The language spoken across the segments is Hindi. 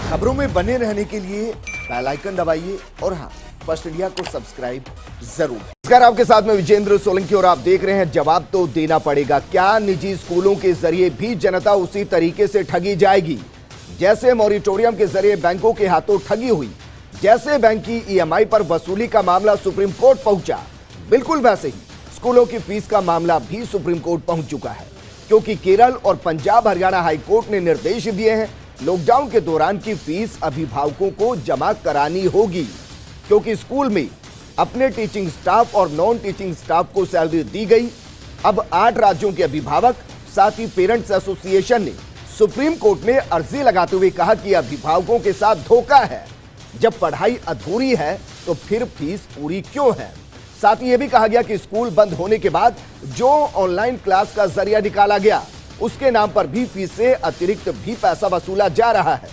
खबरों में बने रहने के लिए बेल आइकन दबाइए और हाँ, फर्स्ट इंडिया को सब्सक्राइब जरूर। नमस्कार, आपके साथ में विजेंद्र सोलंकी और आप देख रहे हैं जवाब तो देना पड़ेगा। क्या निजी स्कूलों के जरिए भी जनता उसी तरीके से ठगी जाएगी जैसे मॉरिटोरियम के जरिए बैंकों के हाथों ठगी हुई? जैसे बैंक की ईएमआई पर वसूली का मामला सुप्रीम कोर्ट पहुंचा, बिल्कुल वैसे ही स्कूलों की फीस का मामला भी सुप्रीम कोर्ट पहुंच चुका है, क्योंकि केरल और पंजाब हरियाणा हाई कोर्ट ने निर्देश दिए हैं लॉकडाउन के दौरान की फीस अभिभावकों को जमा करानी होगी, क्योंकि स्कूल में अपने टीचिंग स्टाफ और नॉन टीचिंग स्टाफ को सैलरी दी गई। अब 8 राज्यों के अभिभावक साथ ही पेरेंट्स एसोसिएशन ने सुप्रीम कोर्ट में अर्जी लगाते हुए कहा कि अभिभावकों के साथ धोखा है। जब पढ़ाई अधूरी है तो फिर फीस पूरी क्यों है? साथ ही यह भी कहा गया कि स्कूल बंद होने के बाद जो ऑनलाइन क्लास का जरिया निकाला गया उसके नाम पर भी फीस से अतिरिक्त भी पैसा वसूला जा रहा है।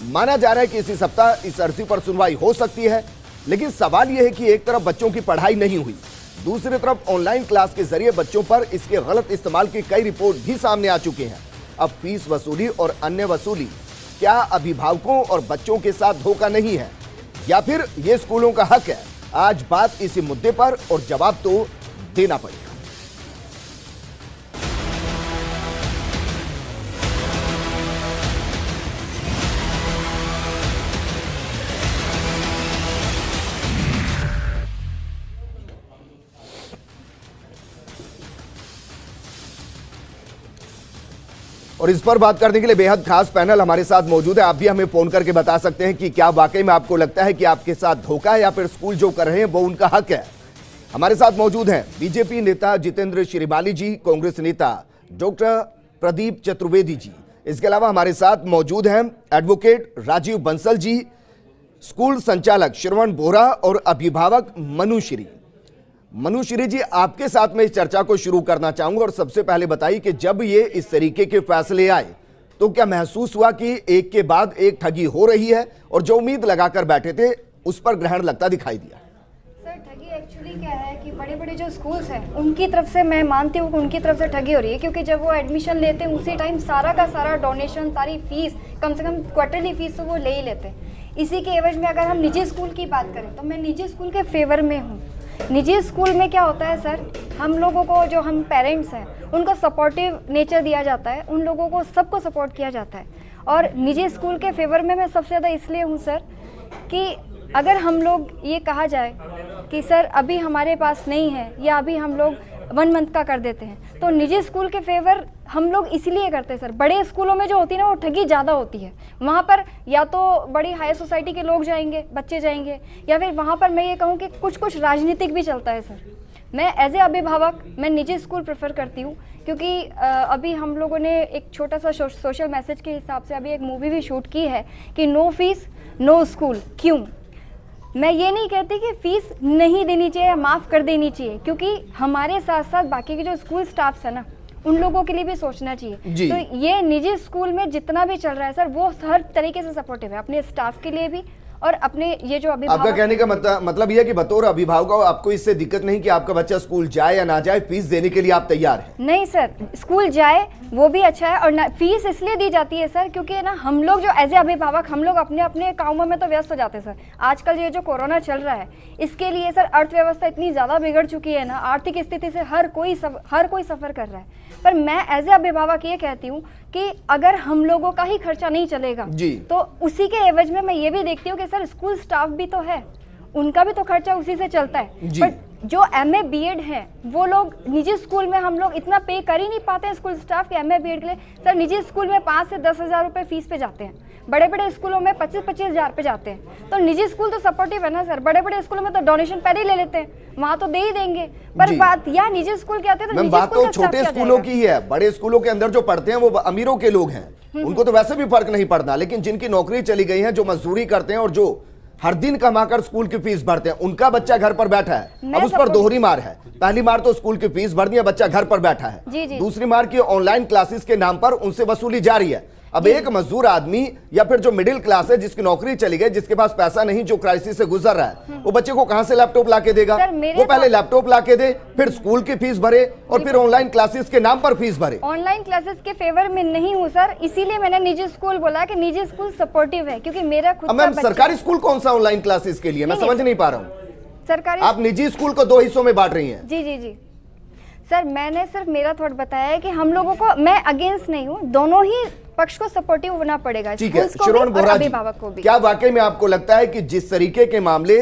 माना जा रहा है कि इसी सप्ताह इस अर्जी पर सुनवाई हो सकती है, लेकिन सवाल यह है कि एक तरफ बच्चों की पढ़ाई नहीं हुई, दूसरी तरफ ऑनलाइन क्लास के जरिए बच्चों पर इसके गलत इस्तेमाल की कई रिपोर्ट भी सामने आ चुके हैं। अब फीस वसूली और अन्य वसूली, क्या अभिभावकों और बच्चों के साथ धोखा नहीं है या फिर यह स्कूलों का हक है? आज बात इसी मुद्दे पर और जवाब तो देना पड़ेगा। और इस पर बात करने के लिए बेहद खास पैनल हमारे साथ मौजूद है। आप भी हमें फोन करके बता सकते हैं कि क्या वाकई में आपको लगता है कि आपके साथ धोखा है या फिर स्कूल जो कर रहे हैं वो उनका हक है। हमारे साथ मौजूद हैं बीजेपी नेता जितेंद्र श्रीमाली जी, कांग्रेस नेता डॉक्टर प्रदीप चतुर्वेदी जी, इसके अलावा हमारे साथ मौजूद हैं एडवोकेट राजीव बंसल जी, स्कूल संचालक श्रवण बोरा और अभिभावक मनुश्री जी, आपके साथ में इस चर्चा को शुरू करना चाहूंगा। और सबसे पहले बताइए कि जब ये इस तरीके के फैसले आए तो क्या महसूस हुआ कि एक के बाद एक ठगी हो रही है और जो उम्मीद लगाकर बैठे थे उस पर ग्रहण लगता दिखाई दिया? सर, ठगी एक्चुअली क्या है कि बड़े बड़े जो स्कूल्स हैं उनकी तरफ से मैं मानती हूँ कि उनकी तरफ से ठगी हो रही है, क्योंकि जब वो एडमिशन लेते हैं उसी टाइम सारा का सारा डोनेशन, सारी फीस, कम से कम क्वार्टरली फीस तो वो ले ही लेते हैं। इसी के एवज में अगर हम निजी स्कूल की बात करें तो मैं निजी स्कूल के फेवर में हूँ। निजी स्कूल में क्या होता है सर, हम लोगों को, जो हम पेरेंट्स हैं, उनको सपोर्टिव नेचर दिया जाता है, उन लोगों को सबको सपोर्ट किया जाता है। और निजी स्कूल के फेवर में मैं सबसे ज़्यादा इसलिए हूँ सर कि अगर हम लोग ये कहा जाए कि सर अभी हमारे पास नहीं है या अभी हम लोग 1 मंथ का कर देते हैं, तो निजी स्कूल के फेवर हम लोग इसलिए करते हैं सर। बड़े स्कूलों में जो होती है ना वो ठगी ज़्यादा होती है। वहाँ पर या तो बड़ी हाई सोसाइटी के लोग जाएंगे, बच्चे जाएंगे, या फिर वहाँ पर मैं ये कहूँ कि कुछ राजनीतिक भी चलता है सर। मैं एज ए अभिभावक मैं निजी स्कूल प्रेफर करती हूँ, क्योंकि अभी हम लोगों ने एक छोटा सा सोशल मैसेज के हिसाब से अभी एक मूवी भी शूट की है कि नो फीस नो स्कूल। क्यों? मैं ये नहीं कहती कि फीस नहीं देनी चाहिए या माफ़ कर देनी चाहिए, क्योंकि हमारे साथ साथ बाकी के जो स्कूल स्टाफ्स है ना, उन लोगों के लिए भी सोचना चाहिए। तो ये निजी स्कूल में जितना भी चल रहा है सर, वो हर तरीके से सपोर्टिव है, अपने स्टाफ के लिए भी और अपने ये जो अभिभावक। आपका कहने का मतलब यह है कि बतौर अभिभावक आपको इससे दिक्कत नहीं कि आपका बच्चा स्कूल जाए या ना जाए, फीस देने के लिए आप तैयार हैं? नहीं सर, स्कूल जाए वो भी अच्छा है, और फीस इसलिए दी जाती है सर क्योंकि ना हम लोग जो एज ए अभिभावक हम लोग अपने अपने कामों में तो व्यस्त हो जाते हैं सर। आजकल ये जो कोरोना चल रहा है इसके लिए सर अर्थव्यवस्था इतनी ज़्यादा बिगड़ चुकी है ना, आर्थिक स्थिति से हर कोई सफ़र कर रहा है। पर मैं एज ए अभिभावक ये कहती हूँ कि अगर हम लोगों का ही खर्चा नहीं चलेगा तो उसी के एवज में मैं ये भी देखती हूँ कि सर स्कूल स्टाफ भी तो है, उनका भी तो खर्चा उसी से चलता है। बट जो MA BEd है वो लोग निजी स्कूल में हम लोग इतना पे कर ही नहीं पाते हैं स्कूल स्टाफ के MA BEd के लिए। सर निजी स्कूल में 5 से 10 हज़ार रुपये फीस पे जाते हैं, बड़े बड़े स्कूलों में 25-25 हज़ार पे जाते हैं। तो निजी स्कूल तो सपोर्टिव है ना सर, बड़े बड़े स्कूलों में तो डोनेशन पहले ही ले लेते हैं, वहाँ तो दे ही देंगे। पर बात या निजी स्कूल के आते हैं तो बात तो छोटे स्कूलों की है। बड़े स्कूलों के अंदर जो पढ़ते हैं वो अमीरों के लोग हैं, उनको तो वैसे भी फर्क नहीं पड़ता, लेकिन जिनकी नौकरी चली गई है, जो मजदूरी करते हैं और जो हर दिन कमाकर स्कूल की फीस भरते हैं, उनका बच्चा घर पर बैठा है। अब उस पर दोहरी मार है। पहली मार तो स्कूल की फीस भर दी है, बच्चा घर पर बैठा है। दूसरी मार की ऑनलाइन क्लासेस के नाम पर उनसे वसूली जारी है। अब एक मजदूर आदमी या फिर जो मिडिल क्लास है, जिसकी नौकरी चली गई, जिसके पास पैसा नहीं, जो क्राइसिस से गुजर रहा है, वो बच्चे को कहां से लैपटॉप लाके देगा? वो पहले लैपटॉप लाके दे, फिर स्कूल की फीस भरे और फिर ऑनलाइन क्लासेस के नाम पर फीस भरे। ऑनलाइन क्लासेस के फेवर में नहीं हूँ सर, इसीलिए मैंने निजी स्कूल बोला कि निजी स्कूल सपोर्टिव है, क्योंकि मेरा खुद मैम सरकारी स्कूल कौन सा ऑनलाइन क्लासेस के लिए? मैं समझ नहीं पा रहा हूँ। सरकारी आप निजी स्कूल को 2 हिस्सों में बांट रही हैं। जी जी जी सर, मैंने सिर्फ मेरा थॉट बताया है कि हम लोगों को, मैं अगेंस्ट नहीं हूँ, दोनों ही पक्ष को सपोर्टिव होना पड़ेगा, ठीक है। स्कूल्स को श्रवण भी और बोरा जी, अभिभावक को भी। क्या वाकई में आपको लगता है कि जिस तरीके के मामले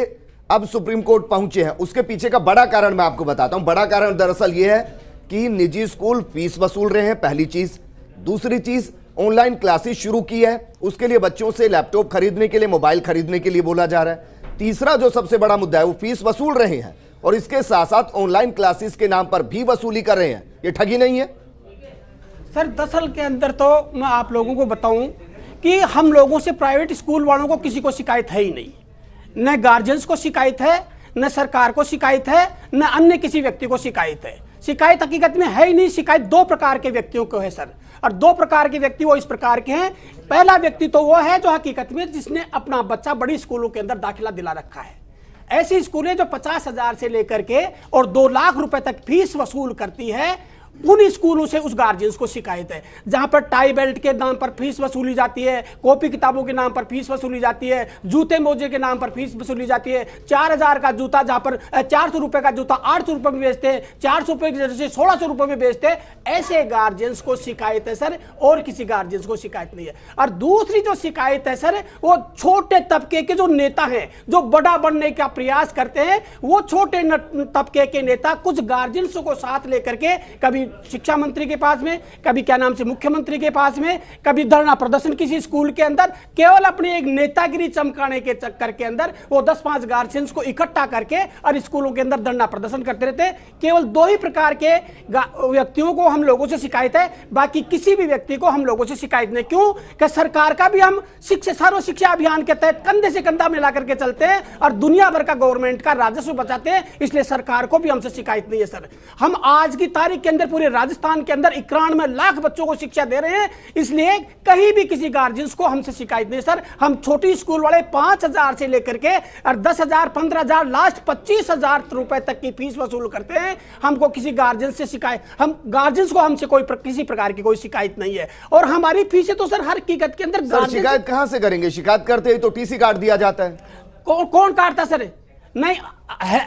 अब सुप्रीम कोर्ट पहुंचे हैं, उसके पीछे का बड़ा कारण मैं आपको बताता हूं। बड़ा कारण दरअसल यह है कि निजी स्कूल फीस वसूल रहे हैं, पहली चीज। दूसरी चीज, ऑनलाइन क्लासेस शुरू की है, उसके लिए बच्चों से लैपटॉप खरीदने के लिए, मोबाइल खरीदने के लिए बोला जा रहा है। तीसरा जो सबसे बड़ा मुद्दा है, वो फीस वसूल रहे हैं और इसके साथ साथ ऑनलाइन क्लासेस के नाम पर भी वसूली कर रहे हैं। ये ठगी नहीं है सर? दरअसल के अंदर तो मैं आप लोगों को बताऊं कि हम लोगों से प्राइवेट स्कूल वालों को किसी को शिकायत है ही नहीं, न गार्जियंस को शिकायत है, न सरकार को शिकायत है, न अन्य किसी व्यक्ति को शिकायत है। शिकायत हकीकत में है ही नहीं। शिकायत 2 प्रकार के व्यक्तियों को है सर, और 2 प्रकार के व्यक्ति वो इस प्रकार के हैं। पहला व्यक्ति तो वो है जो हकीकत में जिसने अपना बच्चा बड़ी स्कूलों के अंदर दाखिला दिला रखा है। ऐसी स्कूलें जो 50,000 से लेकर के और 2 लाख रुपए तक फीस वसूल करती है, उन स्कूलों से उस गार्जियंस को शिकायत है। जहां पर टाई बेल्ट के नाम पर फीस वसूली जाती है, कॉपी किताबों के नाम पर फीस वसूली जाती है, जूते मोजे के नाम पर फीस वसूली जाती है। 4,000 का जूता जहां पर 400 रुपए का जूता 800 रुपए में बेचते हैं, 400 रुपए की जगह 1600 रुपए में बेचते हैं। ऐसे गार्जियंस को शिकायत है सर, और किसी गार्जियंस को शिकायत नहीं है। और दूसरी जो शिकायत है सर, वो छोटे तबके के जो नेता हैं, जो बड़ा बनने का प्रयास करते हैं, वो छोटे तबके के नेता कुछ गार्जियंस को साथ लेकर के कभी शिक्षा मंत्री के पास में, कभी क्या नाम से मुख्यमंत्री के पास में, कभी धरना प्रदर्शन किसी स्कूल के अंदर, केवल अपनी एक नेतागिरी चमकाने के चक्कर के अंदर वो 10-5 गार्जियंस को इकट्ठा करके और स्कूलों के अंदर धरना प्रदर्शन करते रहते हैं। केवल 2 ही प्रकार के व्यक्तियों को हम लोगों से शिकायत है, बाकी किसी भी व्यक्ति को हम लोगों से शिकायत नहीं। क्यों कि सरकार का भी हम सर्व शिक्षा अभियान के तहत कंधे से कंधा मिला करके चलते हैं और दुनिया भर का गवर्नमेंट का राजस्व बचाते हैं, इसलिए सरकार को भी हमसे शिकायत नहीं है सर। हम आज की तारीख के अंदर पूरे राजस्थान के अंदर 91 लाख बच्चों को शिक्षा दे रहे हैं, इसलिए कहीं भी किसी गार्जियंस को हमसे शिकायत नहीं सर। हम छोटी स्कूल वाले 5,000 से लेकर के और 10,000, 15,000, लास्ट 25,000 रुपए तक की फीस वसूल करते हैं। हमको किसी गार्जियंस से शिकायत, हम गार्जियंस को हमसे किसी प्रकार की कोई शिकायत नहीं है। और हमारी फीसें तो सर हर हकीकत के अंदर शिकायत कहां से करेंगे? शिकायत करते ही तो टीसी काट दिया जाता है। कौन काटता सर? नहीं,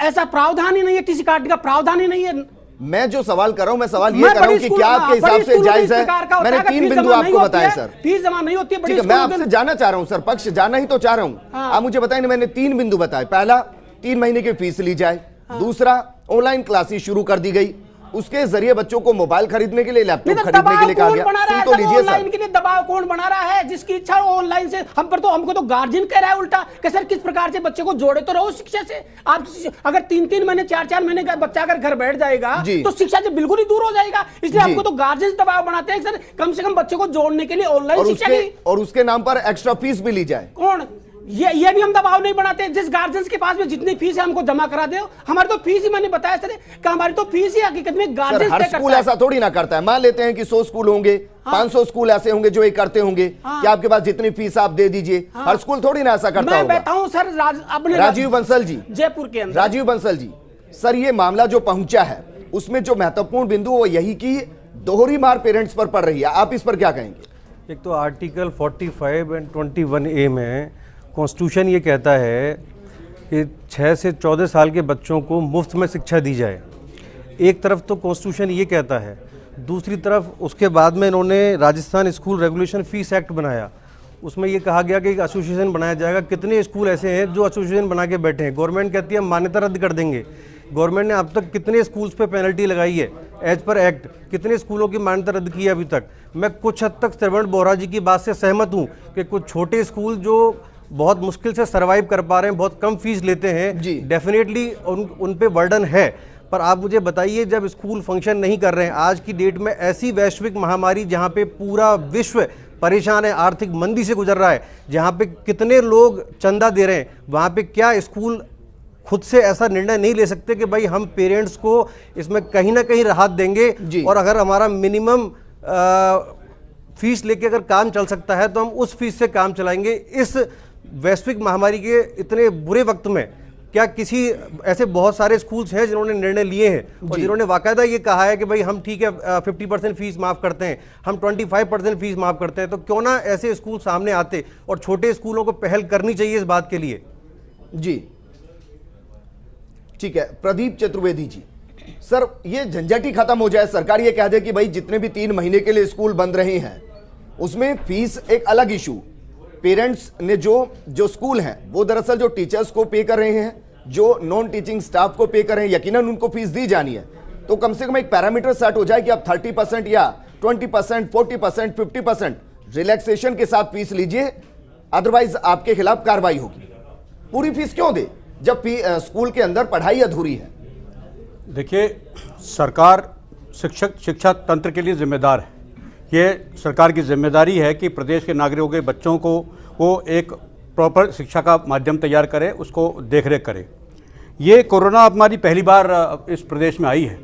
ऐसा प्रावधान ही नहीं है, टीसी काटने का प्रावधान ही नहीं है। मैं जो सवाल कर रहा हूं, मैं सवाल ये कर रहा हूं कि क्या आपके हिसाब से जायज है? मैंने 3 बिंदु आपको बताए सर। फीस जमा नहीं होती है, मैं आपसे जानना चाह रहा हूं सर, पक्ष जानना ही तो चाह रहा हूं। आप मुझे बताएं, मैंने 3 बिंदु बताए। पहला, 3 महीने की फीस ली जाए। दूसरा, ऑनलाइन क्लासेस शुरू कर दी गई, उसके जरिए बच्चों को मोबाइल खरीदने के लिए, लैपटॉप खरीदने के लिए कहा गया। सुन तो लीजिए सर, ऑनलाइन के लिए दबाव कौन बना रहा है? जिसकी इच्छा हो ऑनलाइन से, हम पर तो, हमको तो गार्जियन कह रहा है उल्टा कि सर किस प्रकार से बच्चे को जोड़े तो रहो शिक्षा से। आप अगर 3-3 महीने 4-4 महीने का बच्चा अगर घर बैठ जाएगा तो शिक्षा से बिल्कुल ही दूर हो जाएगा। इसलिए आपको तो गार्जियन दबाव बनाते हैं सर, कम से कम बच्चे को जोड़ने के लिए ऑनलाइन शिक्षा की, और उसके नाम पर एक्स्ट्रा फीस भी ली जाए। कौन? ये भी हम दबाव नहीं बनाते। जिस गार्जियंस के पास में जितनी फीस है हमको जमा करा दे। हमारी तो फीस ही, मैंने बताया सर कि हमारी तो फीस ही हकीकत में गार्जियंस हर स्कूल ऐसा थोड़ी ना करता है। मान लेते हैं कि 100 स्कूल होंगे, 500 स्कूल ऐसे होंगे जो ये करते होंगे कि आपके पास जितनी फीस आप दे दीजिए। हर स्कूल थोड़ी ना ऐसा करता होगा। मैं बताऊं सर, अपने राजीव बंसल जी, जयपुर के अंदर, राजीव बंसल जी, सर ये मामला जो पहुंचा है उसमें जो महत्वपूर्ण बिंदु वो यही कि दोहरी मार पेरेंट्स पर पड़ रही है। आप इस पर क्या कहेंगे? एक तो आर्टिकल 45 एंड 21A में कॉन्स्टिट्यूशन ये कहता है कि 6 से 14 साल के बच्चों को मुफ्त में शिक्षा दी जाए। एक तरफ तो कॉन्स्टिट्यूशन ये कहता है, दूसरी तरफ उसके बाद में इन्होंने Rajasthan school regulation fees act बनाया। उसमें ये कहा गया कि एक एसोसिएशन बनाया जाएगा। कितने स्कूल ऐसे हैं जो एसोसिएशन बना के बैठे हैं? गवर्नमेंट कहती है मान्यता रद्द कर देंगे। गवर्नमेंट ने अब तक कितने स्कूल्स पे पेनल्टी लगाई है एज पर एक्ट? कितने स्कूलों की मान्यता रद्द की है अभी तक? मैं कुछ हद तक श्रवण बोरा जी की बात से सहमत हूँ कि कुछ छोटे स्कूल जो बहुत मुश्किल से सरवाइव कर पा रहे हैं, बहुत कम फीस लेते हैं, डेफिनेटली उन पे बर्डन है। पर आप मुझे बताइए, जब स्कूल फंक्शन नहीं कर रहे हैं, आज की डेट में ऐसी वैश्विक महामारी जहाँ पे पूरा विश्व परेशान है, आर्थिक मंदी से गुजर रहा है, जहाँ पे कितने लोग चंदा दे रहे हैं, वहाँ पे क्या स्कूल खुद से ऐसा निर्णय नहीं ले सकते कि भाई हम पेरेंट्स को इसमें कहीं ना कहीं राहत देंगे और अगर हमारा मिनिमम फीस लेके अगर काम चल सकता है तो हम उस फीस से काम चलाएंगे। इस वैश्विक महामारी के इतने बुरे वक्त में क्या किसी ऐसे बहुत सारे स्कूल्स हैं जिन्होंने निर्णय लिए हैं और जिन्होंने बाकायदा ये कहा है कि भाई हम ठीक है 50% फीस माफ़ करते हैं, हम 25% फीस माफ़ करते हैं, तो क्यों ना ऐसे स्कूल सामने आते और छोटे स्कूलों को पहल करनी चाहिए इस बात के लिए। जी ठीक है, प्रदीप चतुर्वेदी जी, सर ये झंझट ही खत्म हो जाए, सरकार ये कह दे कि भाई जितने भी 3 महीने के लिए स्कूल बंद रहे हैं उसमें फीस एक अलग इशू, पेरेंट्स ने जो स्कूल हैं वो दरअसल जो टीचर्स को पे कर रहे हैं, जो नॉन टीचिंग स्टाफ को पे कर रहे हैं, यकीनन उनको फीस दी जानी है, तो कम से कम एक पैरामीटर सेट हो जाए कि आप 30% या 20%, 40%, 50% रिलैक्सेशन के साथ फीस लीजिए, अदरवाइज आपके खिलाफ कार्रवाई होगी। पूरी फीस क्यों दे जब स्कूल के अंदर पढ़ाई अधूरी है? देखिए, सरकार शिक्षा तंत्र के लिए जिम्मेदार है। ये सरकार की जिम्मेदारी है कि प्रदेश के नागरिकों के बच्चों को वो एक प्रॉपर शिक्षा का माध्यम तैयार करे, उसको देखरेख करे। ये कोरोना महामारी पहली बार इस प्रदेश में आई है।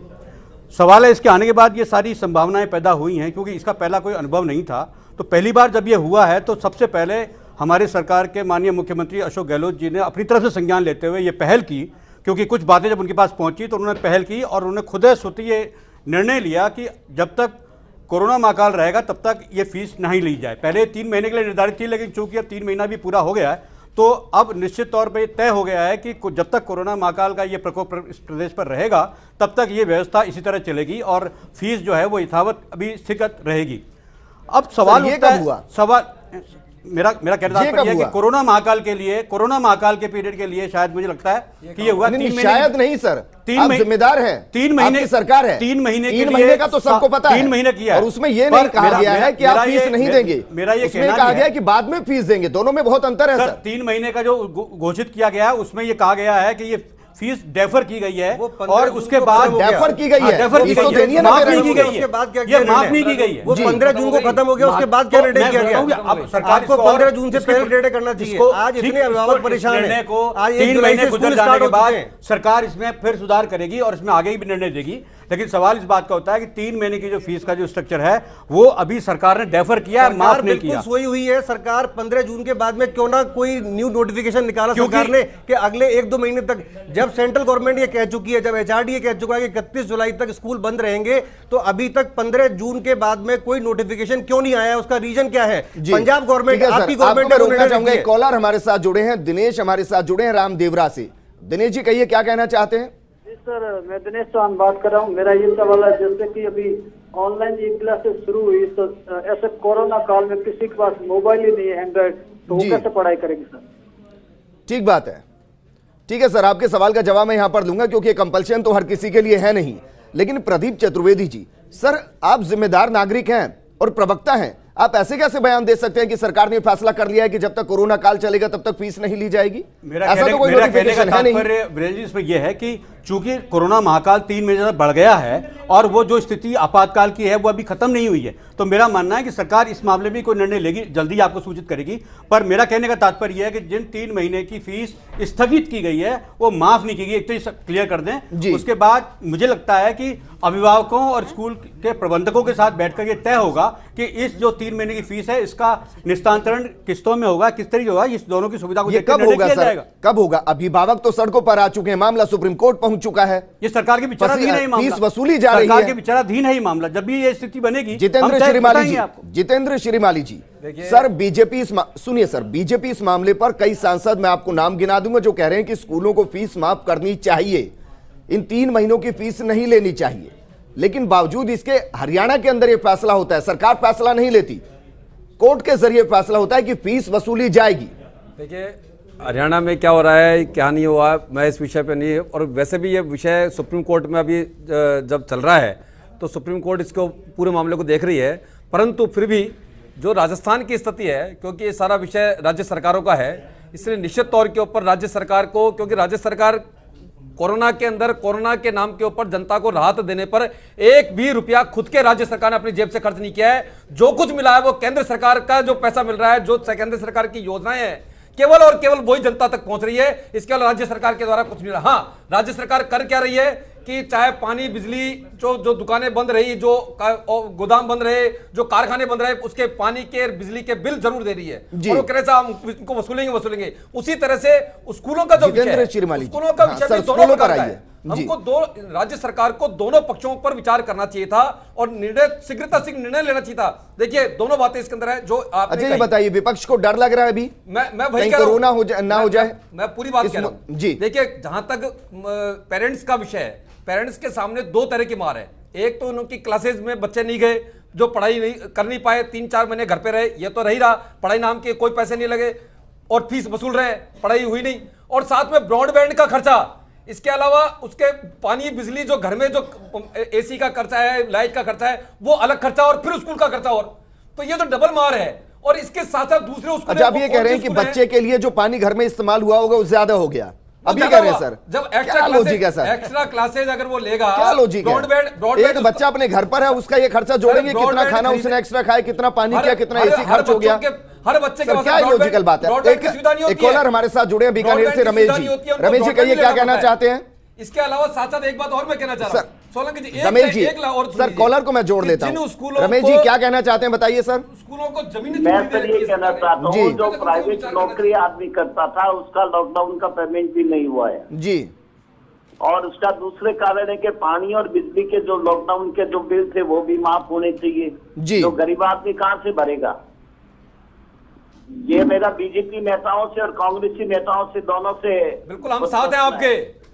सवाल है इसके आने के बाद ये सारी संभावनाएं पैदा हुई हैं, क्योंकि इसका पहला कोई अनुभव नहीं था। तो पहली बार जब ये हुआ है तो सबसे पहले हमारी सरकार के माननीय मुख्यमंत्री अशोक गहलोत जी ने अपनी तरफ से संज्ञान लेते हुए ये पहल की, क्योंकि कुछ बातें जब उनके पास पहुंची तो उन्होंने पहल की और उन्होंने खुद स्वतः ये निर्णय लिया कि जब तक कोरोना महाकाल रहेगा तब तक ये फीस नहीं ली जाए। पहले 3 महीने के लिए निर्धारित थी, लेकिन चूंकि अब 3 महीना भी पूरा हो गया है तो अब निश्चित तौर पे तय हो गया है कि जब तक कोरोना महाकाल का ये प्रकोप इस प्रदेश पर रहेगा तब तक ये व्यवस्था इसी तरह चलेगी और फीस जो है वो यथावत अभी स्थित रहेगी। अब सवाल उठता है, सवाल मेरा कहना है कि कोरोना महाकाल के पीरियड के लिए शायद मुझे लगता है कि ये हुआ 3 महीने, शायद नहीं सर, 3 आप जिम्मेदार हैं, 3 महीने आपकी सरकार है, 3 महीने 3 महीने का तो सबको पता है, 3 महीने किया है और उसमें ये नहीं कहा गया है कि आप फीस नहीं देंगे, मेरा ये उसमें कहा गया है कि बाद में फीस देंगे, दोनों में बहुत अंतर है सर। 3 महीने का जो घोषित किया गया है उसमें ये कहा गया है कि ये फीस डेफर की गई है और उसके बाद डेफर की गई है, डेफर की गई है, माफ नहीं की गई है, ये माफ नहीं की गई है। वो 15 जून को खत्म हो गया, उसके बाद क्या निर्णय किया गया? अब सरकार को 15 जून से पहले निर्णय करना चाहिए। आज इतने अभिभावक परेशान हैं, आज 3 महीने गुजर जाने के बाद सरकार इसमें फिर सुधार करेगी और इसमें आगे भी निर्णय देगी। लेकिन सवाल इस बात का होता है कि 3 महीने की जो फीस का जो स्ट्रक्चर है वो अभी सरकार ने डेफर किया है, माफ नहीं किया। सोई हुई है सरकार। 15 जून के बाद में क्यों ना कोई न्यू नोटिफिकेशन निकाला सरकार ने कि अगले 1-2 महीने तक, जब सेंट्रल गवर्नमेंट ये कह चुकी है, जब एचआरडी ये कह चुका है कि 31 जुलाई तक स्कूल बंद रहेंगे, तो अभी तक 15 जून के बाद में कोई नोटिफिकेशन क्यों नहीं आया? उसका रीजन क्या है? पंजाब गवर्नमेंट, आपकी गवर्नमेंट। कॉलर हमारे साथ जुड़े हैं, दिनेश हमारे साथ जुड़े हैं रामदेवरा से। दिनेश जी कहिए, क्या कहना चाहते हैं? सर, मैं दिनेश चौहान बात कर रहा हूँ। मेरा ये सवाल है, जैसे कि अभी ऑनलाइन ई क्लासेस शुरू हुई तो ऐसे कोरोना काल में किसी के पास मोबाइल ही नहीं है, एंड्रॉइड, तो वो कैसे पढ़ाई करेंगे सर? ठीक बात है, ठीक है सर, आपके सवाल का जवाब मैं यहां पर दूंगा क्योंकि कंपल्शन तो हर किसी के लिए है नहीं। लेकिन प्रदीप चतुर्वेदी जी, सर आप जिम्मेदार नागरिक हैं और प्रवक्ता हैं, आप ऐसे कैसे बयान दे सकते हैं कि सरकार ने फैसला कर लिया है कि जब तक कोरोना काल चलेगा तब तक फीस नहीं ली जाएगी? ऐसा तो कोई नोटिफिकेशन है नहीं। इसमें यह है कि चूंकि कोरोना महाकाल 3 महीने तक बढ़ गया है और वो जो स्थिति आपातकाल की है वो अभी खत्म नहीं हुई है, तो मेरा मानना है कि सरकार इस मामले में कोई निर्णय लेगी, जल्दी आपको सूचित करेगी। पर मेरा कहने का तात्पर्य है कि जिन 3 महीने की फीस स्थगित की गई है वो माफ नहीं की गई, एक तो क्लियर कर दें। उसके बाद मुझे लगता है कि अभिभावकों और स्कूल के प्रबंधकों के साथ बैठकर ये तय होगा कि इस जो 3 महीने की फीस है इसका निस्तांतरण किस्तों में होगा, किस तरीके होगा, इस दोनों की सुविधा को कब होगा सर? कब होगा? अभिभावक तो सड़कों पर आ चुके हैं, मामला सुप्रीम कोर्ट पहुंच चुका है, ये सरकार के विचाराधीन है, फीस वसूली जा रही है, सरकार के विचाराधीन है ये मामला। जब भी ये स्थिति बनेगी, जितेंद्र श्रीमाली जी, सर बीजेपी सुनिए सर, बीजेपी इस मामले पर कई सांसद, मैं आपको नाम गिना दूंगा, जो कह रहे हैं कि स्कूलों को फीस माफ करनी चाहिए, इन 3 महीनों की फीस नहीं लेनी चाहिए। लेकिन बावजूद इसके हरियाणा के अंदर यह फैसला होता है, सरकार फैसला नहीं लेती, कोर्ट के जरिए फैसला होता है कि फीस वसूली जाएगी। देखिए हरियाणा में क्या हो रहा है, क्या नहीं हुआ, मैं इस विषय पे नहीं, और वैसे भी ये विषय सुप्रीम कोर्ट में अभी जब चल रहा है तो सुप्रीम कोर्ट इसको पूरे मामले को देख रही है। परंतु फिर भी जो राजस्थान की स्थिति है, क्योंकि ये सारा विषय राज्य सरकारों का है, इसलिए निश्चित तौर के ऊपर राज्य सरकार को, क्योंकि राज्य सरकार कोरोना के अंदर कोरोना के नाम के ऊपर जनता को राहत देने पर 1 भी रुपया खुद के राज्य सरकार ने अपनी जेब से खर्च नहीं किया है। जो कुछ मिला है वो केंद्र सरकार का जो पैसा मिल रहा है, जो केंद्र सरकार की योजनाएं हैं, केवल और केवल वही जनता तक पहुंच रही है। इसके अलावा राज्य सरकार के द्वारा कुछ नहीं रहा। हाँ, राज्य सरकार कर क्या रही है कि चाहे पानी, बिजली, जो दुकानें बंद रही, जो गोदाम बंद रहे, जो कारखाने बंद रहे, उसके पानी के, बिजली के बिल जरूर दे रही है और वो कह रहे हम इनको वसूलेंगे। उसी तरह से स्कूलों का जो विषय है, स्कूलों का विषय भी दोनों प्रकार का है। हमको राज्य सरकार को दोनों पक्षों पर विचार करना चाहिए था और शीघ्रता से निर्णय लेना चाहिए था। देखिए दोनों बातें इसके अंदर है जो आपने अच्छा, ये बताइए, विपक्ष को डर लग रहा है अभी मैं वही कह कोरोना ना हो जाए? मैं पूरी बात कह रहा हूं जी। देखिए जहां तक पेरेंट्स का विषय है, पेरेंट्स के सामने दो तरह की मार है। एक तो उनकी क्लासेज में बच्चे नहीं गए, जो पढ़ाई नहीं कर नहीं पाए, 3-4 महीने घर पे रहे, ये तो रही रहा, पढ़ाई नाम के कोई पैसे नहीं लगे और फीस वसूल रहे, पढ़ाई हुई नहीं। और साथ में ब्रॉडबैंड का खर्चा, इसके अलावा उसके पानी, बिजली, जो घर में जो एसी का खर्चा है, लाइट का खर्चा है, वो अलग खर्चा, और फिर स्कूल का खर्चा। और तो ये तो डबल मार है। और इसके साथ साथ दूसरे स्कूल, अच्छा, आप ये कह रहे हैं कि बच्चे के लिए जो पानी घर में इस्तेमाल हुआ होगा वो ज्यादा हो गया, अब ये कह रहे हैं सर? जब क्या लॉजिक है सर? एक्स्ट्रा क्लासेज अगर वो लेगा, क्या लॉजिक है? एक बच्चा अपने घर पर है, उसका ये खर्चा जोड़ेंगे, कितना खाना उसने एक्स्ट्रा खाया, कितना पानी किया, कितना एसी खर्च हो गया, हर बच्चे के क्या लॉजिकल बात है? एक कॉलर हमारे साथ जुड़े हैं बीकानेर से, रमेश जी कहिए क्या कहना चाहते हैं? इसके अलावा साथ साथ एक बात और मैं कहना चाह रहा हूं सोलंकी जी, रमेश जी, सर कॉलर को मैं जोड़ देता हूं। रमेश जी क्या कहना चाहते हैं, बताइए सर। स्कूलों को जमीन, मैं सर ये कहना चाहता हूँ, जो प्राइवेट नौकरी आदमी करता था उसका लॉकडाउन का पेमेंट भी नहीं हुआ है जी। और उसका दूसरे कारण है कि पानी और बिजली के जो लॉकडाउन के जो बिल थे वो भी माफ होने चाहिए जी। जो गरीब आदमी कहाँ से भरेगा? ये मेरा बीजेपी नेताओं से और कांग्रेसी नेताओं से, दोनों से बिल्कुल हम साथ हैं आपके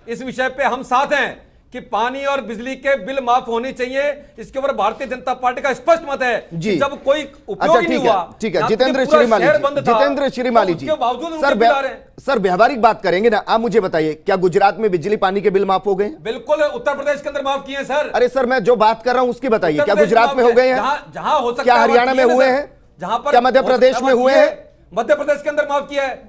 इस विषय पे, हम साथ हैं कि पानी और बिजली के बिल माफ होने चाहिए। इसके ऊपर भारतीय जनता पार्टी का स्पष्ट मत है कि जब कोई उपयोग नहीं हुआ। ठीक है, जितेंद्र श्रीमाली जी, सर व्यावहारिक बात करेंगे ना, आप मुझे बताइए क्या गुजरात में बिजली पानी के बिल माफ हो गए? बिल्कुल, उत्तर प्रदेश के अंदर माफ किए हैं सर। अरे सर मैं जो बात कर रहा हूं उसकी बताइए, क्या गुजरात में हो गए हैं? जहां हो सकता क्या हरियाणा में हुए हैं? जहां पर क्या मध्य प्रदेश में हुए हैं? मध्य प्रदेश के अंदर माफ किया है,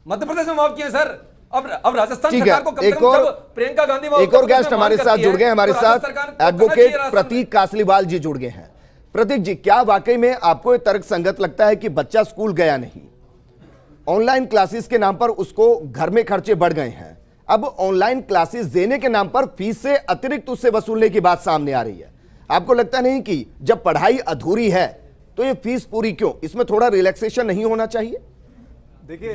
मध्य प्रदेश में माफ किया है सर। अब राजस्थान सरकार को एक और प्रियंका गांधी एक और गेस्ट हमारे साथ जुड़ गए, हमारे साथ एडवोकेट प्रतीक कासलीवाल जी जुड़ गए हैं। प्रतीक जी, क्या वाकई में आपको तर्क संगत लगता है कि बच्चा स्कूल गया नहीं, ऑनलाइन क्लासेस के नाम पर उसको घर में खर्चे बढ़ गए हैं, अब ऑनलाइन क्लासेस देने के नाम पर फीस से अतिरिक्त उससे वसूलने की बात सामने आ रही है? आपको लगता नहीं कि जब पढ़ाई अधूरी है तो ये फीस पूरी क्यों? इसमें थोड़ा रिलैक्सेशन नहीं होना चाहिए? देखिए,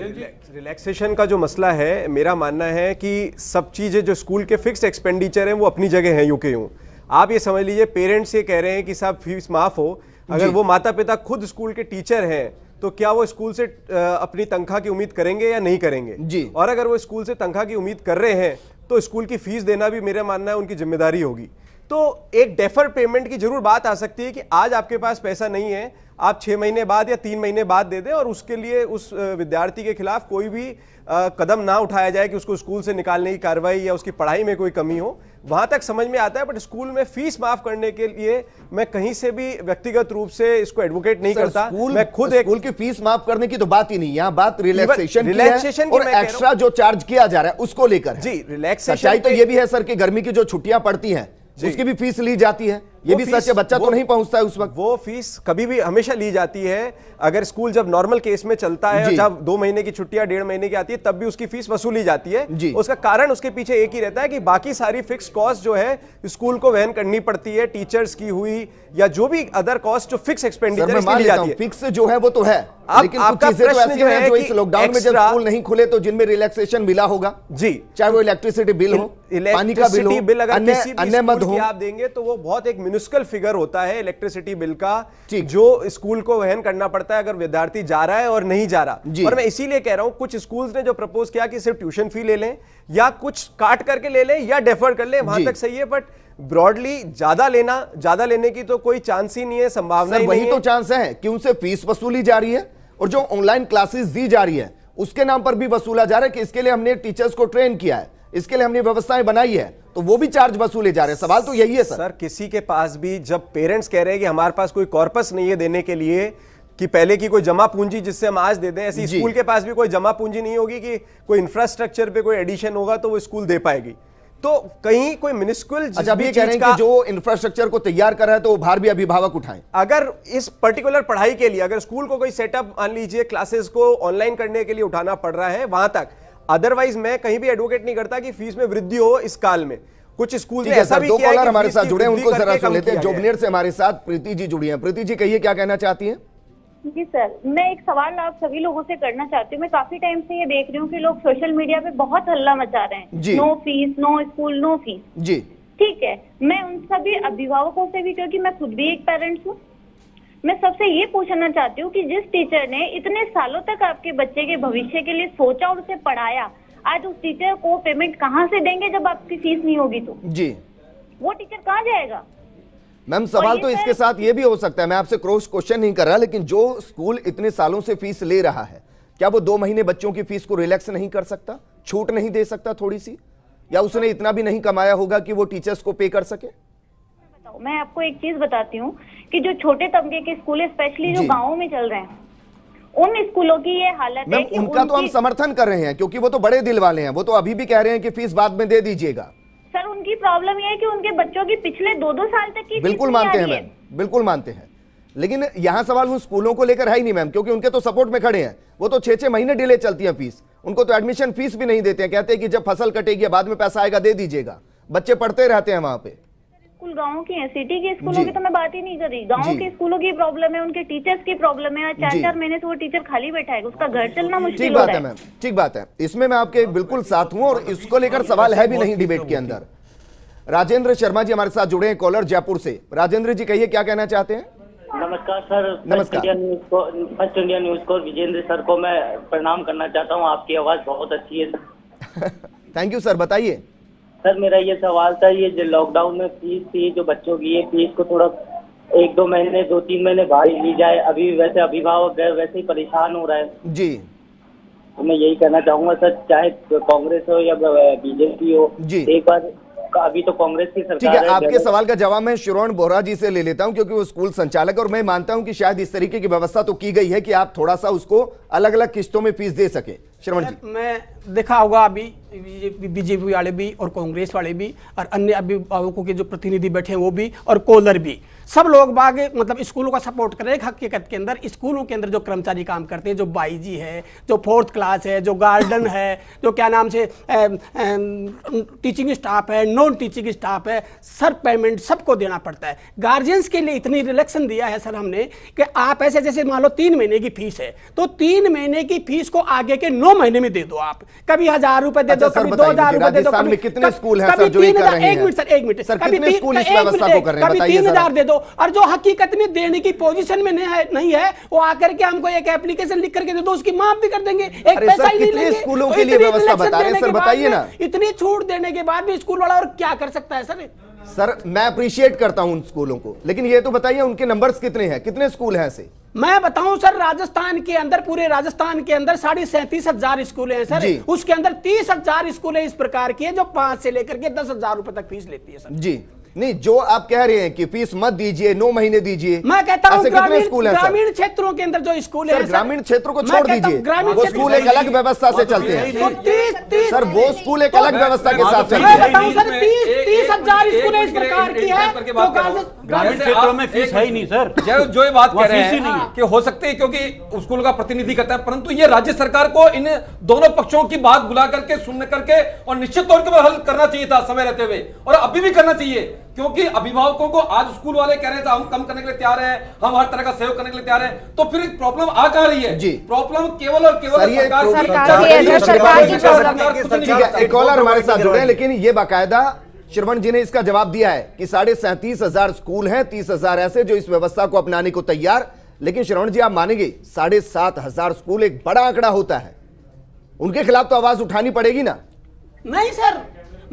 रिलैक्सेशन का जो मसला है, मेरा मानना है कि सब चीज़ें जो स्कूल के फिक्स एक्सपेंडिचर हैं वो अपनी जगह हैं यूं के यूं। आप ये समझ लीजिए, पेरेंट्स ये कह रहे हैं कि साहब फीस माफ़ हो, अगर वो माता पिता खुद स्कूल के टीचर हैं तो क्या वो स्कूल से अपनी तनख्वाह की उम्मीद करेंगे या नहीं करेंगे जी। और अगर वो स्कूल से तनख्वाह की उम्मीद कर रहे हैं तो स्कूल की फीस देना भी मेरा मानना है उनकी जिम्मेदारी होगी। तो एक डेफर पेमेंट की जरूर बात आ सकती है कि आज आपके पास पैसा नहीं है, आप 6 महीने बाद या 3 महीने बाद दे दें और उसके लिए उस विद्यार्थी के खिलाफ कोई भी कदम ना उठाया जाए कि उसको स्कूल से निकालने की कार्रवाई या उसकी पढ़ाई में कोई कमी हो, वहां तक समझ में आता है। बट स्कूल में फीस माफ करने के लिए मैं कहीं से भी व्यक्तिगत रूप से इसको एडवोकेट नहीं करता। मैं खुद स्कूल की फीस माफ करने की तो बात ही नहीं, यहाँ बात रिलैक्सेशन और एक्स्ट्रा जो चार्ज किया जा रहा है उसको लेकर जी। रिलैक्सेशन सच्चाई तो ये भी है सर कि गर्मी की जो छुट्टियां पड़ती हैं उसकी भी फीस ली जाती है, ये भी सच है, बच्चा तो नहीं पहुंचता है उस वक्त। वो फीस कभी भी हमेशा ली जाती है। अगर स्कूल जब नॉर्मल केस में चलता है, जब 2 महीने की छुट्टियां 1.5 महीने की आती है, तब भी उसकी फीस वसूली जाती है। उसका कारण उसके पीछे एक ही रहता है कि बाकी सारी फिक्स कॉस्ट जो है स्कूल को वहन करनी पड़ती है, टीचर्स की हुई या जो भी अदर कॉस्ट जो फिक्स एक्सपेंडिचर ली जाती है। फिक्स जो है वो तो है, लेकिन कुछ चीजें तो ऐसी हैं जो इस लॉकडाउन में जब स्कूल नहीं खुले तो जिनमें रिलैक्सेशन मिला होगा जी, चाहे वो इलेक्ट्रिसिटी बिल हो, पानी का बिल हो, बिल अगर किसी भी स्कूल की आप देंगे तो वो बहुत एक मिनिस्कल फिगर होता है इलेक्ट्रिसिटी बिल का, जो स्कूल को वहन करना पड़ता है अगर विद्यार्थी जा रहा है और नहीं जा रहा। और मैं इसीलिए कह रहा हूं, कुछ स्कूल्स ने जो प्रपोज किया कि सिर्फ ट्यूशन फी ले लें या कुछ काट करके ले लें या डेफर कर लें, वहां तक सही है। बट ब्रॉडली ज्यादा लेने की तो कोई चांस ही नहीं है, संभावना ही नहीं है। वही तो चांस है कि उनसे फीस वसूली जा रही है और जो ऑनलाइन क्लासेस दी जा रही है उसके नाम पर भी वसूला जा रहा है कि इसके लिए हमने टीचर्स को ट्रेन किया है, इसके लिए हमने व्यवस्थाएं बनाई है, तो वो भी चार्ज वसूले जा रहे हैं। सवाल तो यही है सर। किसी के पास भी जब पेरेंट्स कह रहे हैं कि हमारे पास कोई कॉर्पस नहीं है देने के लिए, कि पहले की कोई जमा पूंजी जिससे हम आज दे दें, ऐसी स्कूल के पास भी कोई जमा पूंजी नहीं होगी कि कोई इंफ्रास्ट्रक्चर पे कोई एडिशन होगा तो वो स्कूल दे पाएगी। तो कहीं कोई मिनिस्कुल अच्छा, अभी कह रहे हैं कि जो इंफ्रास्ट्रक्चर को तैयार कर रहा है तो वो भार भी अभिभावक उठाएं। अगर इस पर्टिकुलर पढ़ाई के लिए अगर स्कूल को कोई सेटअप मान लीजिए क्लासेस को ऑनलाइन करने के लिए उठाना पड़ रहा है, वहां तक। अदरवाइज मैं कहीं भी एडवोकेट नहीं करता कि फीस में वृद्धि हो इस काल में। कुछ स्कूल ठीक है सर, दो कॉलर हमारे साथ जुड़े हैं, उनको करके जरा कम सुन लेते हैं। किया गया है। जोबनेर से हमारे साथ प्रीति जी जुड़ी हैं। प्रीति जी कहिए क्या कहना चाहती हैं? जी सर, मैं एक सवाल आप सभी लोगों से करना चाहती हूँ। मैं काफी टाइम से ये देख रही हूँ कि लोग सोशल मीडिया पे बहुत हल्ला मचा रहे जी। हैं, no fees, no school, no fees. जी ठीक है, मैं उन सभी अभिभावकों से भी, क्योंकि मैं खुद भी एक पेरेंट्स हूँ, मैं सबसे ये पूछना चाहती हूँ कि जिस टीचर ने इतने सालों तक आपके बच्चे के भविष्य के लिए सोचा और उसे पढ़ाया, आज उस टीचर को पेमेंट कहाँ से देंगे जब आपकी फीस नहीं होगी? तो जी वो टीचर कहाँ जाएगा? मैम, सवाल तो इसके साथ ये भी हो सकता है, मैं आपसे क्रॉस क्वेश्चन नहीं कर रहा, लेकिन जो स्कूल इतने सालों से फीस ले रहा है, क्या वो 2 महीने बच्चों की फीस को रिलैक्स नहीं कर सकता, छूट नहीं दे सकता थोड़ी सी? या उसने इतना भी नहीं कमाया होगा कि वो टीचर्स को पे कर सके? मैं आपको एक चीज बताती हूँ कि जो छोटे तबके के स्कूल है, स्पेशली जो गाँवों में चल रहे हैं, उन स्कूलों की ये हालत है मैम, कि उनका तो हम समर्थन कर रहे हैं क्योंकि वो तो बड़े दिल वाले हैं, वो तो अभी भी कह रहे हैं कि फीस बाद में दे दीजिएगा। सर, उनकी प्रॉब्लम ये है कि उनके बच्चों की पिछले 2-2 साल तक की बिल्कुल फीस मानते हैं नहीं आ रही मैम, बिल्कुल मानते हैं, लेकिन यहाँ सवाल उन स्कूलों को लेकर है ही नहीं मैम, क्योंकि उनके तो सपोर्ट में खड़े हैं। वो तो 6-6 महीने डिले चलती है फीस, उनको तो एडमिशन फीस भी नहीं देते हैं, कहते हैं कि जब फसल कटेगी बाद में पैसा आएगा दे दीजिएगा। बच्चे पढ़ते रहते हैं वहां पे। स्कूल गाँव की है, सिटी के स्कूलों की तो मैं बात ही नहीं कर रही। गाँव के स्कूलों की प्रॉब्लम है, उनके टीचर्स की प्रॉब्लम है। 4-4 महीने से वो टीचर खाली बैठा है, उसका घर चलना मुश्किल ठीक हो बात रहा है मैम, ठीक बात है, इसमें मैं आपके बिल्कुल साथ हूं और इसको लेकर सवाल है भी नहीं डिबेट के अंदर। राजेंद्र शर्मा जी हमारे साथ जुड़े हैं कॉलर जयपुर से। राजेंद्र जी कहिए क्या कहना चाहते हैं? नमस्कार सर। नमस्कार। फर्स्ट इंडिया न्यूज को विजेंद्र सर को मैं प्रणाम करना चाहता हूं, आपकी आवाज बहुत अच्छी है सर। थैंक यू सर, बताइए। सर मेरा ये सवाल था, ये जो लॉकडाउन में फीस थी जो बच्चों की, ये फीस को थोड़ा 1-2 महीने 2-3 महीने भारी ली जाए। अभी वैसे अभिभावक वैसे ही परेशान हो रहा है जी। तो मैं यही कहना चाहूंगा सर, चाहे कांग्रेस हो या बीजेपी हो जी, एक बार, अभी तो कांग्रेस की सरकार ठीक है, आपके सवाल का जवाब मैं श्रवण बोरा जी से ले लेता हूं क्योंकि वो स्कूल संचालक, और मैं मानता हूं कि शायद इस तरीके की व्यवस्था तो की गई है कि आप थोड़ा सा उसको अलग अलग किस्तों में फीस दे सके। श्रवण जी, मैं देखा होगा अभी बीजेपी वाले भी और कांग्रेस वाले भी और अन्य अभिभावकों के जो प्रतिनिधि बैठे हैं वो भी और कॉलर भी, सब लोग बाग मतलब स्कूलों का सपोर्ट कर रहे हैं। हकीकत के अंदर स्कूलों के अंदर जो कर्मचारी काम करते हैं, जो बाईजी है, जो 4th क्लास है, जो गार्डन है, जो क्या नाम से टीचिंग स्टाफ है, नॉन टीचिंग स्टाफ है, सर पेमेंट सबको देना पड़ता है। गार्जियंस के लिए इतनी रिलैक्सन दिया है सर हमने कि आप ऐसे जैसे मान लो 3 महीने की फीस है तो 3 महीने की फीस को आगे के 9 महीने में दे दो। आप कभी 1000 रुपए दे दो, कभी 2000 रुपए दे दो, राजस्थान में कितने स्कूल हैं सर जो ये कर रहे हैं? एक मिनट सर, कितने स्कूल इस व्यवस्था को कर रहे हैं कभी बताइए 3000 दे दो, और जो हकीकत में देने की पोजीशन में नहीं है वो आकर के हमको एक एप्लीकेशन लिख करके दे दो, उसकी माफ भी कर देंगे, एक पैसा ही नहीं लेंगे। स्कूलों के लिए व्यवस्था बता रहे हैं सर, बताइए ना। इतनी छूट देने के बाद भी स्कूल वाला और क्या कर सकता है सर? सर मैं अप्रिशिएट करता हूं उन स्कूलों को, लेकिन ये तो बताइए उनके नंबर्स कितने हैं, कितने स्कूल हैं ऐसे? मैं बताऊं सर, राजस्थान के अंदर, पूरे राजस्थान के अंदर 37,500 स्कूल हैं सर। उसके अंदर 30,000 स्कूल इस प्रकार की है जो 5 से लेकर के 10,000 रुपए तक फीस लेती है सर। जी नहीं, जो आप कह रहे हैं कि फीस मत दीजिए, 9 महीने दीजिए, मैं कहता हूं ग्रामीण क्षेत्रों के अंदर जो स्कूल है, ग्रामीण क्षेत्रों को छोड़ दीजिए, वो स्कूल एक अलग व्यवस्था से चलते हैं सर, वो स्कूल एक अलग व्यवस्था के साथ चलते हैं। 30,000 स्कूल इस प्रकार की है, ग्रामीण क्षेत्रों में फीस है ही नहीं सर। जो ये बात कह रहे हैं कि हो सकती है क्योंकि स्कूल का प्रतिनिधि करता है, परंतु ये राज्य सरकार को इन दोनों पक्षों की बात बुला करके सुन करके और निश्चित तौर पर हल करना चाहिए था समय रहते हुए, और अभी भी करना चाहिए, क्योंकि अभिभावकों को आज स्कूल वाले कह रहे थे हम कम करने के लिए तैयार हैं, हम हर तरह का सहयोग करने के लिए तैयार हैं, तो फिर प्रॉब्लम आ कहां रही है? प्रॉब्लम केवल और केवल सरकार। एक कॉलर हमारे साथ जुड़े हैं, लेकिन ये बाकायदा श्रवण जी ने इसका जवाब दिया है कि 37,500 स्कूल हैं, 30,000 ऐसे जो इस व्यवस्था को अपनाने को तैयार। लेकिन श्रवण जी आप मानेंगे 7,500 स्कूल एक बड़ा आंकड़ा होता है, उनके खिलाफ तो आवाज उठानी पड़ेगी ना? नहीं सर,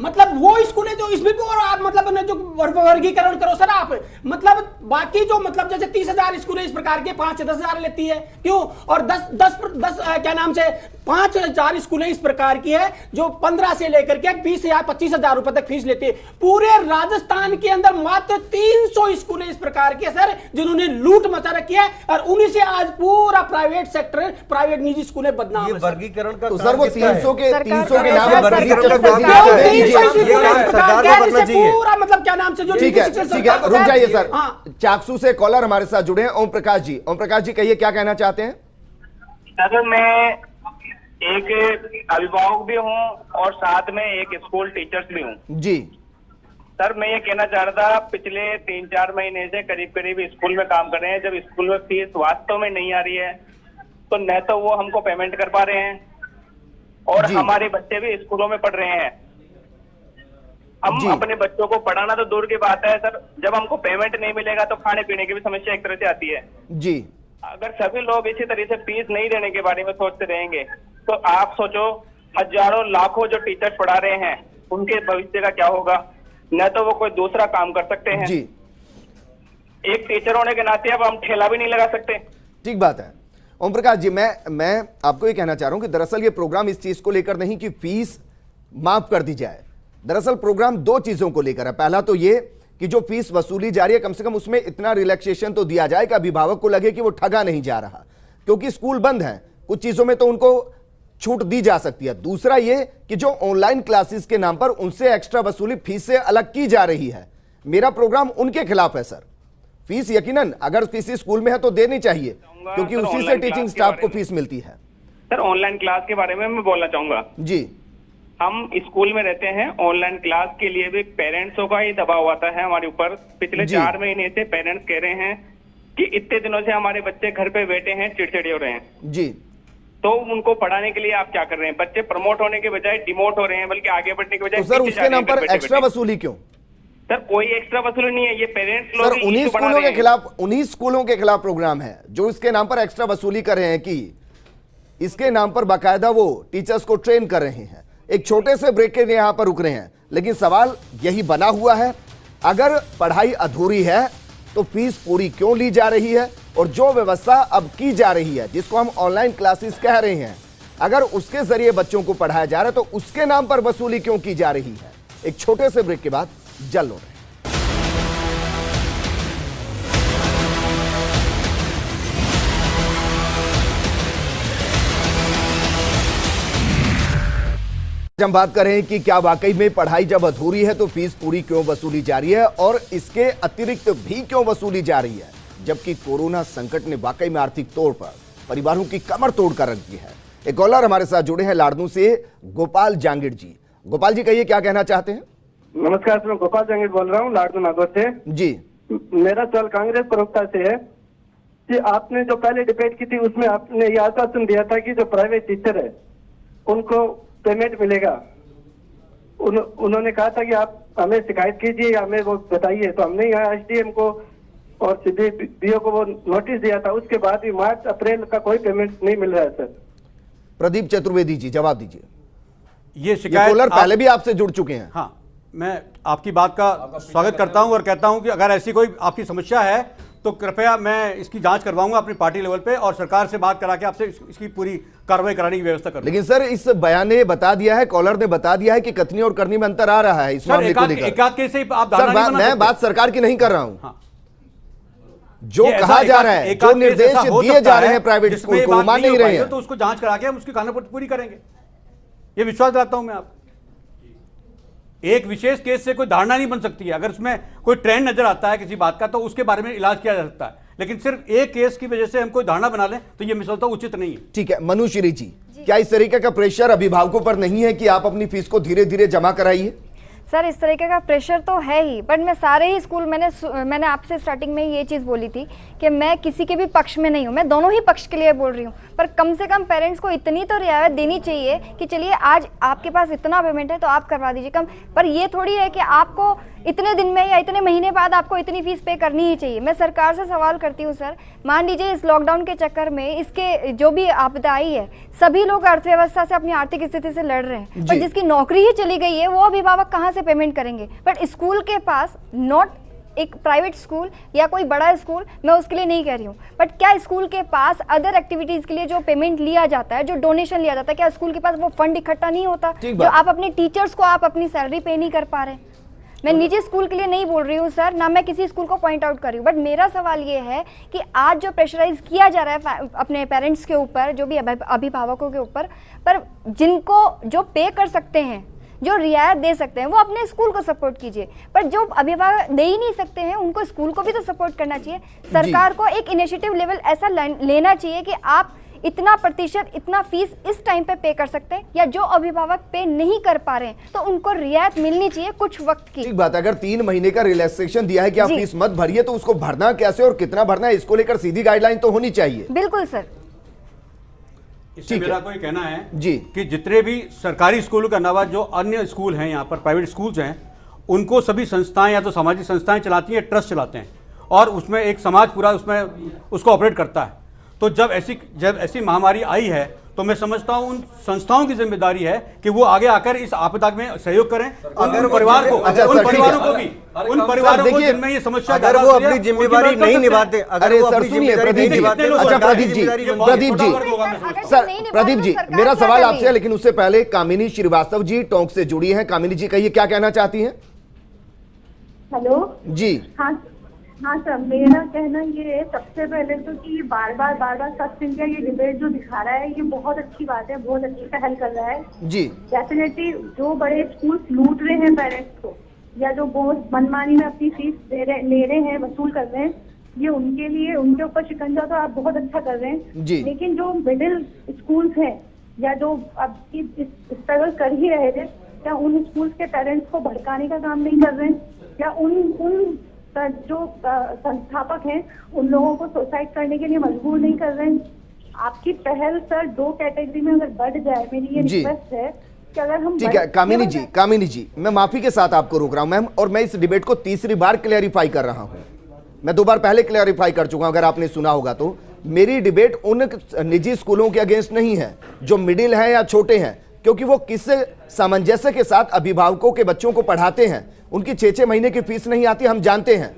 मतलब वो स्कूल है जो इसमें भी, और आप मतलब जो वर्गीकरण करो सर आप, मतलब बाकी जो मतलब जैसे 30,000 स्कूल है इस प्रकार के 5 से 10,000 लेती है, क्यों? और 10 क्या नाम से 5,000 स्कूलें इस प्रकार की है जो 15 से लेकर के 20 या 25,000 रुपए तक फीस लेती है। पूरे राजस्थान के अंदर मात्र 300 स्कूलें इस प्रकार की है सर जिन्होंने लूट मचा रखी है, और उन्हीं से आज पूरा प्राइवेट सेक्टर, प्राइवेट निजी स्कूलें बदनाम है। वर्गीकरण का तो सर वो 300 के पूरा मतलब क्या नाम से जो, ठीक है रुक जाइए सर। चाकसू से कॉलर हमारे साथ जुड़े हैं ओम प्रकाश जी। ओम प्रकाश जी कहिए क्या कहना चाहते हैं? अगर मैं एक अभिभावक भी हूँ और साथ में एक स्कूल टीचर्स भी हूँ जी। सर मैं ये कहना चाह रहा था, पिछले 3-4 महीने से करीब करीब स्कूल में काम कर रहे हैं। जब स्कूल में फीस वास्तव में नहीं आ रही है तो न तो वो हमको पेमेंट कर पा रहे हैं और हमारे बच्चे भी स्कूलों में पढ़ रहे हैं। हम अपने बच्चों को पढ़ाना तो दूर की बात है सर, जब हमको पेमेंट नहीं मिलेगा तो खाने पीने की भी समस्या एक तरह से आती है जी। अगर सभी लोग इसी तरह से फीस नहीं देने के बारे में सोचते रहेंगे तो आप सोचो, हजारों लाखों जो टीचर्स पढ़ा रहे हैं उनके भविष्य का क्या होगा। न तो वो कोई दूसरा काम कर सकते हैं जी। एक टीचर होने के नाते अब हम ठेला भी नहीं लगा सकते। ठीक बात है ओम प्रकाश जी। मैं आपको ये कहना चाह रहा हूं कि दरअसल ये प्रोग्राम इस चीज को लेकर नहीं कि फीस माफ कर दी जाए। दरअसल प्रोग्राम दो चीजों को लेकर है। पहला तो ये कि जो फीस वसूली जा रही है कम से कम उसमें इतना रिलैक्सेशन तो दिया जाए कि अभिभावक को लगे कि वो ठगा नहीं जा रहा, क्योंकि स्कूल बंद है, कुछ चीजों में तो उनको छूट दी जा सकती है। दूसरा ये कि जो ऑनलाइन क्लासेस के नाम पर उनसे एक्स्ट्रा वसूली फीस से अलग की जा रही है, मेरा प्रोग्राम उनके खिलाफ है सर। फीस यकीनन अगर किसी स्कूल में है तो देनी चाहिए, क्योंकि उसी से टीचिंग स्टाफ को फीस मिलती है। सर ऑनलाइन क्लास के बारे में मैं बोलना चाहूंगा जी। हम स्कूल में रहते हैं, ऑनलाइन क्लास के लिए भी पेरेंट्सों का ही दबाव आता है हमारे ऊपर। पिछले 4 महीने से पेरेंट्स कह रहे हैं कि इतने दिनों से हमारे बच्चे घर पे बैठे हैं, चिड़चिड़े हो रहे हैं जी। तो उनको पढ़ाने के लिए आप क्या कर रहे हैं? बच्चे प्रमोट होने के बजाय डिमोट हो रहे हैं, बल्कि आगे बढ़ने के बजाय तो सर उसके नाम पर एक्स्ट्रा वसूली क्यों? सर कोई एक्स्ट्रा वसूली नहीं है, ये पेरेंट्स लोग सर उन्हीं स्कूलों के खिलाफ प्रोग्राम है जो इसके नाम पर एक्स्ट्रा वसूली कर रहे हैं कि इसके नाम पर बाकायदा वो टीचर्स को ट्रेन कर रहे हैं। एक छोटे से ब्रेक के लिए यहां पर रुक रहे हैं, लेकिन सवाल यही बना हुआ है, अगर पढ़ाई अधूरी है तो फीस पूरी क्यों ली जा रही है? और जो व्यवस्था अब की जा रही है जिसको हम ऑनलाइन क्लासेस कह रहे हैं, अगर उसके जरिए बच्चों को पढ़ाया जा रहा है तो उसके नाम पर वसूली क्यों की जा रही है? एक छोटे से ब्रेक के बाद जल्द हो रहे हैं। हम बात करें कि क्या वाकई में पढ़ाई जब अधूरी है तो फीस पूरी क्यों वसूली जा रही है और इसके अतिरिक्त भी क्यों वसूली जा रही है, जबकि कोरोना संकट ने वाकई में आर्थिक तौर पर परिवारों की कमर तोड़ कर रख दी है। एक कॉलर हमारे साथ जुड़े हैं लाड़नू से, गोपाल जांगिड़ जी। गोपाल जी कहिए क्या कहना चाहते हैं? नमस्कार सर, मैं गोपाल जांगिड़ बोल रहा हूँ लाड़नू नागौर से जी। मेरा सवाल कांग्रेस प्रवक्ता से है कि आपने जो पहले डिबेट की थी उसमें आपने ये आश्वासन दिया था कि जो प्राइवेट टीचर है उनको पेमेंट मिलेगा। उन्होंने कहा था कि आप हमें शिकायत कीजिए या हमें वो बताइए, तो हमने यहाँ एसडीएम को और सीडीपीओ को वो नोटिस दिया था। उसके बाद भी मार्च अप्रैल का कोई पेमेंट नहीं मिल रहा है सर। प्रदीप चतुर्वेदी जी जवाब दीजिए। ये शिकायत कॉलर पहले भी आपसे जुड़ चुके हैं। हाँ, मैं आपकी बात का स्वागत करता हूं और कहता हूं कि अगर ऐसी कोई आपकी समस्या है तो कृपया मैं इसकी जांच करवाऊंगा अपनी पार्टी लेवल पे और सरकार से बात करा के आपसे इसकी पूरी कार्रवाई कराने की व्यवस्था करूंगा। लेकिन सर इस बयान ने बता दिया है, कॉलर ने बता दिया है कि कथनी और करनी में अंतर आ रहा है इस मामले को लेकर। एकाध केस से आप मैं बात सरकार की नहीं कर रहा हूं। जो कहा जा रहा है, जो निर्देश दिए जा रहे हैं प्राइवेट स्कूल को, मान नहीं रहे हैं, तो उसको जांच करा के हम उसकी कानून पूरी करेंगे, ये विश्वास दिलाता हूं मैं आप। एक विशेष केस से कोई धारणा नहीं बन सकती है। अगर उसमें कोई ट्रेंड नजर आता है किसी बात का तो उसके बारे में इलाज किया जा सकता है, लेकिन सिर्फ एक केस की वजह से हम कोई धारणा बना लें तो ये मिसलता उचित नहीं है। ठीक है मनुश्री जी, क्या इस तरीके का प्रेशर अभिभावकों पर नहीं है कि आप अपनी फीस को धीरे धीरे जमा कराइए? सर इस तरीके का प्रेशर तो है ही, बट मैं सारे ही स्कूल मैंने आपसे स्टार्टिंग में ये चीज़ बोली थी कि मैं किसी के भी पक्ष में नहीं हूँ, मैं दोनों ही पक्ष के लिए बोल रही हूँ। पर कम से कम पेरेंट्स को इतनी तो रियायत देनी चाहिए कि चलिए आज आपके पास इतना पेमेंट है तो आप करवा दीजिए कम। पर ये थोड़ी है कि आपको इतने दिन में या इतने महीने बाद आपको इतनी फीस पे करनी ही चाहिए। मैं सरकार से सवाल करती हूँ सर, मान लीजिए इस लॉकडाउन के चक्कर में इसके जो भी आपदा आई है, सभी लोग अर्थव्यवस्था से अपनी आर्थिक स्थिति से लड़ रहे हैं, पर जिसकी नौकरी ही चली गई है वो अभिभावक कहाँ से पेमेंट करेंगे? बट स्कूल के पास नॉट एक प्राइवेट स्कूल या कोई बड़ा स्कूल, मैं उसके लिए नहीं कह रही हूँ, बट क्या स्कूल के पास अदर एक्टिविटीज के लिए जो पेमेंट लिया जाता है, जो डोनेशन लिया जाता है, क्या स्कूल के पास वो फंड इकट्ठा नहीं होता जो आप अपने टीचर्स को आप अपनी सैलरी पे नहीं कर पा रहे? मैं निजी स्कूल के लिए नहीं बोल रही हूँ सर, ना मैं किसी स्कूल को पॉइंट आउट कर रही हूँ, बट मेरा सवाल ये है कि आज जो प्रेशराइज किया जा रहा है अपने पेरेंट्स के ऊपर, जो भी अभिभावकों के ऊपर, पर जिनको जो पे कर सकते हैं, जो रियायत दे सकते हैं, वो अपने स्कूल को सपोर्ट कीजिए, पर जो अभिभावक दे ही नहीं सकते हैं उनको स्कूल को भी तो सपोर्ट करना चाहिए। सरकार को एक इनिशिएटिव लेवल ऐसा लेना चाहिए कि आप इतना प्रतिशत इतना फीस इस टाइम पे कर सकते हैं, या जो अभिभावक पे नहीं कर पा रहे हैं तो उनको रियायत मिलनी चाहिए कुछ वक्त की। ठीक बात, अगर 3 महीने का रिलैक्सेशन दिया है कि आप फीस मत भरिए, तो उसको भरना कैसे और कितना भरना है, इसको लेकर सीधी गाइडलाइन तो होनी चाहिए। बिल्कुल सर। इससे मेरा कोई कहना है जी कि जितने भी सरकारी स्कूलों के अलावा जो अन्य स्कूल हैं, यहाँ पर प्राइवेट स्कूल्स हैं, उनको सभी संस्थाएं या तो सामाजिक संस्थाएं चलाती हैं, ट्रस्ट चलाते हैं, और उसमें एक समाज पूरा उसमें उसको ऑपरेट करता है। तो जब ऐसी महामारी आई है तो मैं समझता हूं उन संस्थाओं की जिम्मेदारी है कि वो आगे आकर इस आपदा में सहयोग करें, उन परिवार को, उन परिवारों को भी, उन परिवारों को जिनमें ये समस्या, अगर वो अपनी जिम्मेदारी नहीं निभाते, अगर वो अपनी जिम्मेदारी नहीं निभाते, अच्छा प्रदीप जी, मेरा सवाल आपसे है, लेकिन उससे पहले कामिनी श्रीवास्तव जी टोंक से जुड़ी हैं। कामिनी जी, कहिए क्या कहना चाहती हैं? हेलो जी। हाँ सर, मेरा कहना ये है सबसे पहले तो कि बार बार सब इंडिया ये डिबेट जो दिखा रहा है, ये बहुत अच्छी बात है, बहुत अच्छी पहल कर रहा है जी। डेफिनेटली जो बड़े स्कूल लूट रहे हैं पेरेंट्स को, या जो बहुत मनमानी में अपनी फीस ले रहे हैं, वसूल कर रहे हैं, ये उनके लिए, उनके ऊपर शिकंजा तो आप बहुत अच्छा कर रहे हैं जी। लेकिन जो मिडिल स्कूल्स हैं या जो अब स्ट्रगल कर ही रहे थे, क्या उन स्कूल्स के पेरेंट्स को भड़काने का काम नहीं कर रहे हैं, या उन जो संस्थापक हैं उन लोगों को सुसाइड करने के लिए मजबूर नहीं कर रहे हैं? आपकी पहल सर 2 कैटेगरी में अगर बढ़ जाए, मेरी ये रिक्वेस्ट है कि अगर हम, ठीक है कामिनी जी, मैं माफी के साथ आपको रोक रहा हूं मैम, और मैं इस डिबेट को तीसरी बार क्लैरिफाई कर रहा हूं। मैं 2 बार पहले क्लैरिफाई कर चुका हूं, अगर आपने सुना होगा तो। मेरी डिबेट उन निजी स्कूलों के अगेंस्ट नहीं है जो मिडिल हैं या छोटे हैं, क्योंकि वो किस सामंजस्य के साथ अभिभावकों के बच्चों को पढ़ाते हैं। उनकी 6-6 महीने की फीस नहीं आती, हम जानते हैं।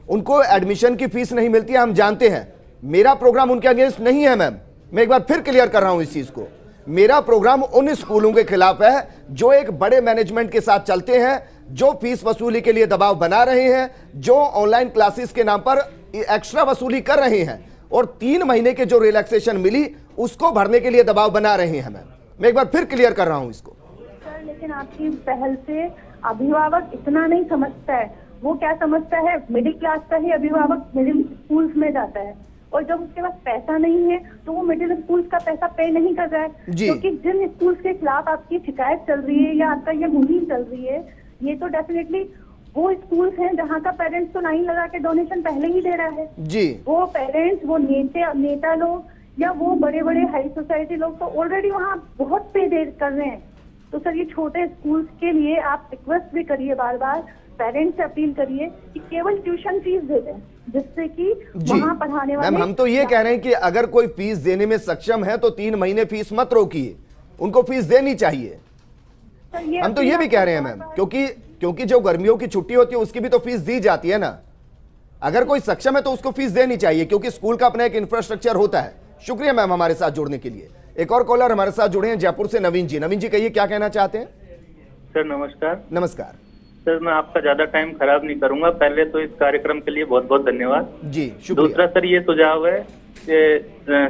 उनको एडमिशन की फीस नहीं मिलती है, हम जानते हैं। मेरा प्रोग्राम उनके अगेंस्ट नहीं है मैम, मैं एक बार फिर क्लियर कर रहा हूं इस चीज को। मेरा प्रोग्राम उन स्कूलों के खिलाफ है जो एक बड़े मैनेजमेंट के साथ चलते हैं, जो फीस वसूली के लिए दबाव बना रहे हैं, जो ऑनलाइन क्लासेस के नाम पर एक्स्ट्रा वसूली कर रहे हैं, और 3 महीने के जो रिलैक्सेशन मिली उसको भरने के लिए दबाव बना रहे हैं मैम। मैं एक बार फिर क्लियर कर रहा हूं इसको। सर लेकिन आपकी पहल से अभिभावक इतना नहीं समझता है। वो क्या समझता है, मिडिल क्लास का ही अभिभावक मिडिल स्कूल्स में जाता है, और जब उसके पास पैसा नहीं है तो वो मिडिल स्कूल्स का पैसा पे नहीं कर रहा है, क्योंकि जिन स्कूल्स के खिलाफ आपकी शिकायत चल रही है या आपका ये मुहिम चल रही है, ये तो डेफिनेटली वो स्कूल्स हैं जहाँ का पेरेंट्स तो लाइन लगा के डोनेशन पहले ही दे रहा है जी। वो पेरेंट्स, वो नेता लोग या वो बड़े बड़े हाई सोसाइटी लोग तो ऑलरेडी वहाँ बहुत पे दे कर रहे हैं। तो सर ये छोटे स्कूल्स के लिए आप रिक्वेस्ट भी करिए, बार बार पेरेंट्स से अपील करिए कि केवल ट्यूशन फीस दे दें, जिससे कि वहाँ पढ़ाने वाले। मैम हम तो ये कह रहे हैं कि अगर कोई फीस देने में सक्षम है तो 3 महीने फीस मत रोकिए, उनको फीस देनी चाहिए। हम तो ये भी कह रहे हैं मैम, क्योंकि जो गर्मियों की छुट्टी होती है उसकी भी तो फीस दी जाती है ना। अगर कोई सक्षम है तो उसको फीस देनी चाहिए, क्योंकि स्कूल का अपना एक इंफ्रास्ट्रक्चर होता है। शुक्रिया मैम हमारे साथ जुड़ने के लिए। एक और कॉलर हमारे साथ जुड़े हैं जयपुर से, नवीन जी। नवीन जी कहिए क्या कहना चाहते हैं? सर नमस्कार। नमस्कार सर, मैं आपका ज्यादा टाइम खराब नहीं करूंगा। पहले तो इस कार्यक्रम के लिए बहुत बहुत धन्यवाद जी, शुक्रिया। दूसरा सर ये सुझाव है कि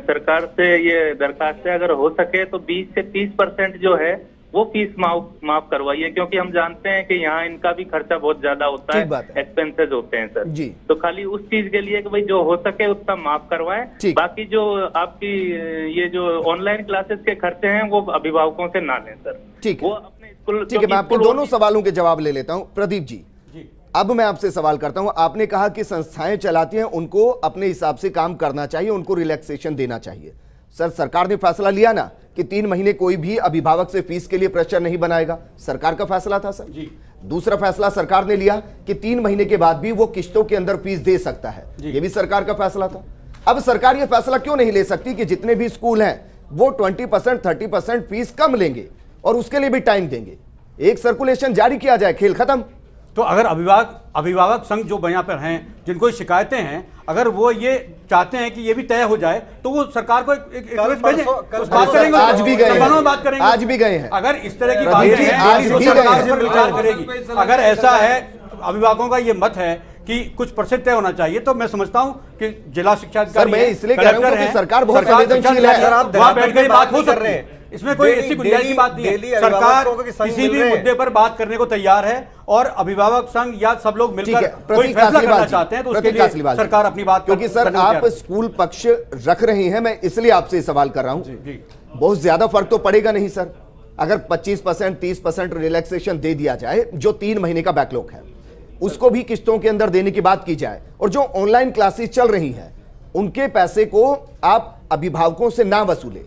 सरकार से ये दरखास्त है, अगर हो सके तो 20 से 30% जो है वो फीस माफ करवाइए, क्योंकि हम जानते हैं कि यहाँ इनका भी खर्चा बहुत ज्यादा होता है, एक्सपेंसेस होते हैं सर जी। तो खाली उस चीज के लिए कि भाई जो हो सके उतना माफ करवाएं, बाकी जो आपकी ये जो ऑनलाइन क्लासेस के खर्चे हैं वो अभिभावकों से ना लें सर। ठीक है, ठीक है, मैं आपके दोनों सवालों के जवाब ले लेता हूं। प्रदीप जी, अब मैं आपसे सवाल करता हूं। आपने कहा कि संस्थाएं चलाती हैं, उनको अपने हिसाब से काम करना चाहिए, उनको रिलैक्सेशन देना चाहिए। सर सरकार ने फैसला लिया ना कि 3 महीने कोई भी अभिभावक से फीस के लिए प्रेशर नहीं बनाएगा, सरकार का फैसला था सर जी। दूसरा फैसला सरकार ने लिया कि 3 महीने के बाद भी वो किस्तों के अंदर फीस दे सकता है, ये भी सरकार का फैसला था। अब सरकार ये फैसला क्यों नहीं ले सकती कि जितने भी स्कूल हैं वो 20% 30% फीस कम लेंगे और उसके लिए भी टाइम देंगे, एक सर्कुलेशन जारी किया जाए, खेल खत्म। तो अगर अभिभावक संघ जो यहाँ पर हैं, जिनको शिकायतें हैं, अगर वो ये चाहते हैं कि ये भी तय हो जाए तो वो सरकार को आज भी गए हैं। अगर इस तरह की बातें हैं तो सरकार पर विचार करेगी। अगर ऐसा है, अभिभावकों का ये मत है कि कुछ % तय होना चाहिए, तो मैं समझता हूं कि जिला शिक्षा अधिकारी, मैं इसलिए कह रहा हूं कि सरकार बहुत संवेदनशील है, वहां बैठ कर बात हो सकती है। इसमें कोई ऐसी गुंजाइश की बात नहीं है। सरकार किसी भी मुद्दे पर बात करने को तैयार है और अभिभावक संघ या सब लोग मिलकर कोई फैसला करना चाहते हैं तो उसके लिए सरकार अपनी बात, क्योंकि सर आप स्कूल पक्ष रख रहे हैं, मैं इसलिए आपसे सवाल कर रहा हूं। बहुत ज्यादा फर्क तो पड़ेगा नहीं सर, अगर 25% 30% रिलैक्सेशन दे दिया जाए, जो 3 महीने का बैकलॉग है उसको भी किस्तों के अंदर देने की बात की जाए, और जो ऑनलाइन क्लासेस चल रही हैं उनके पैसे को आप अभिभावकों से ना वसूले,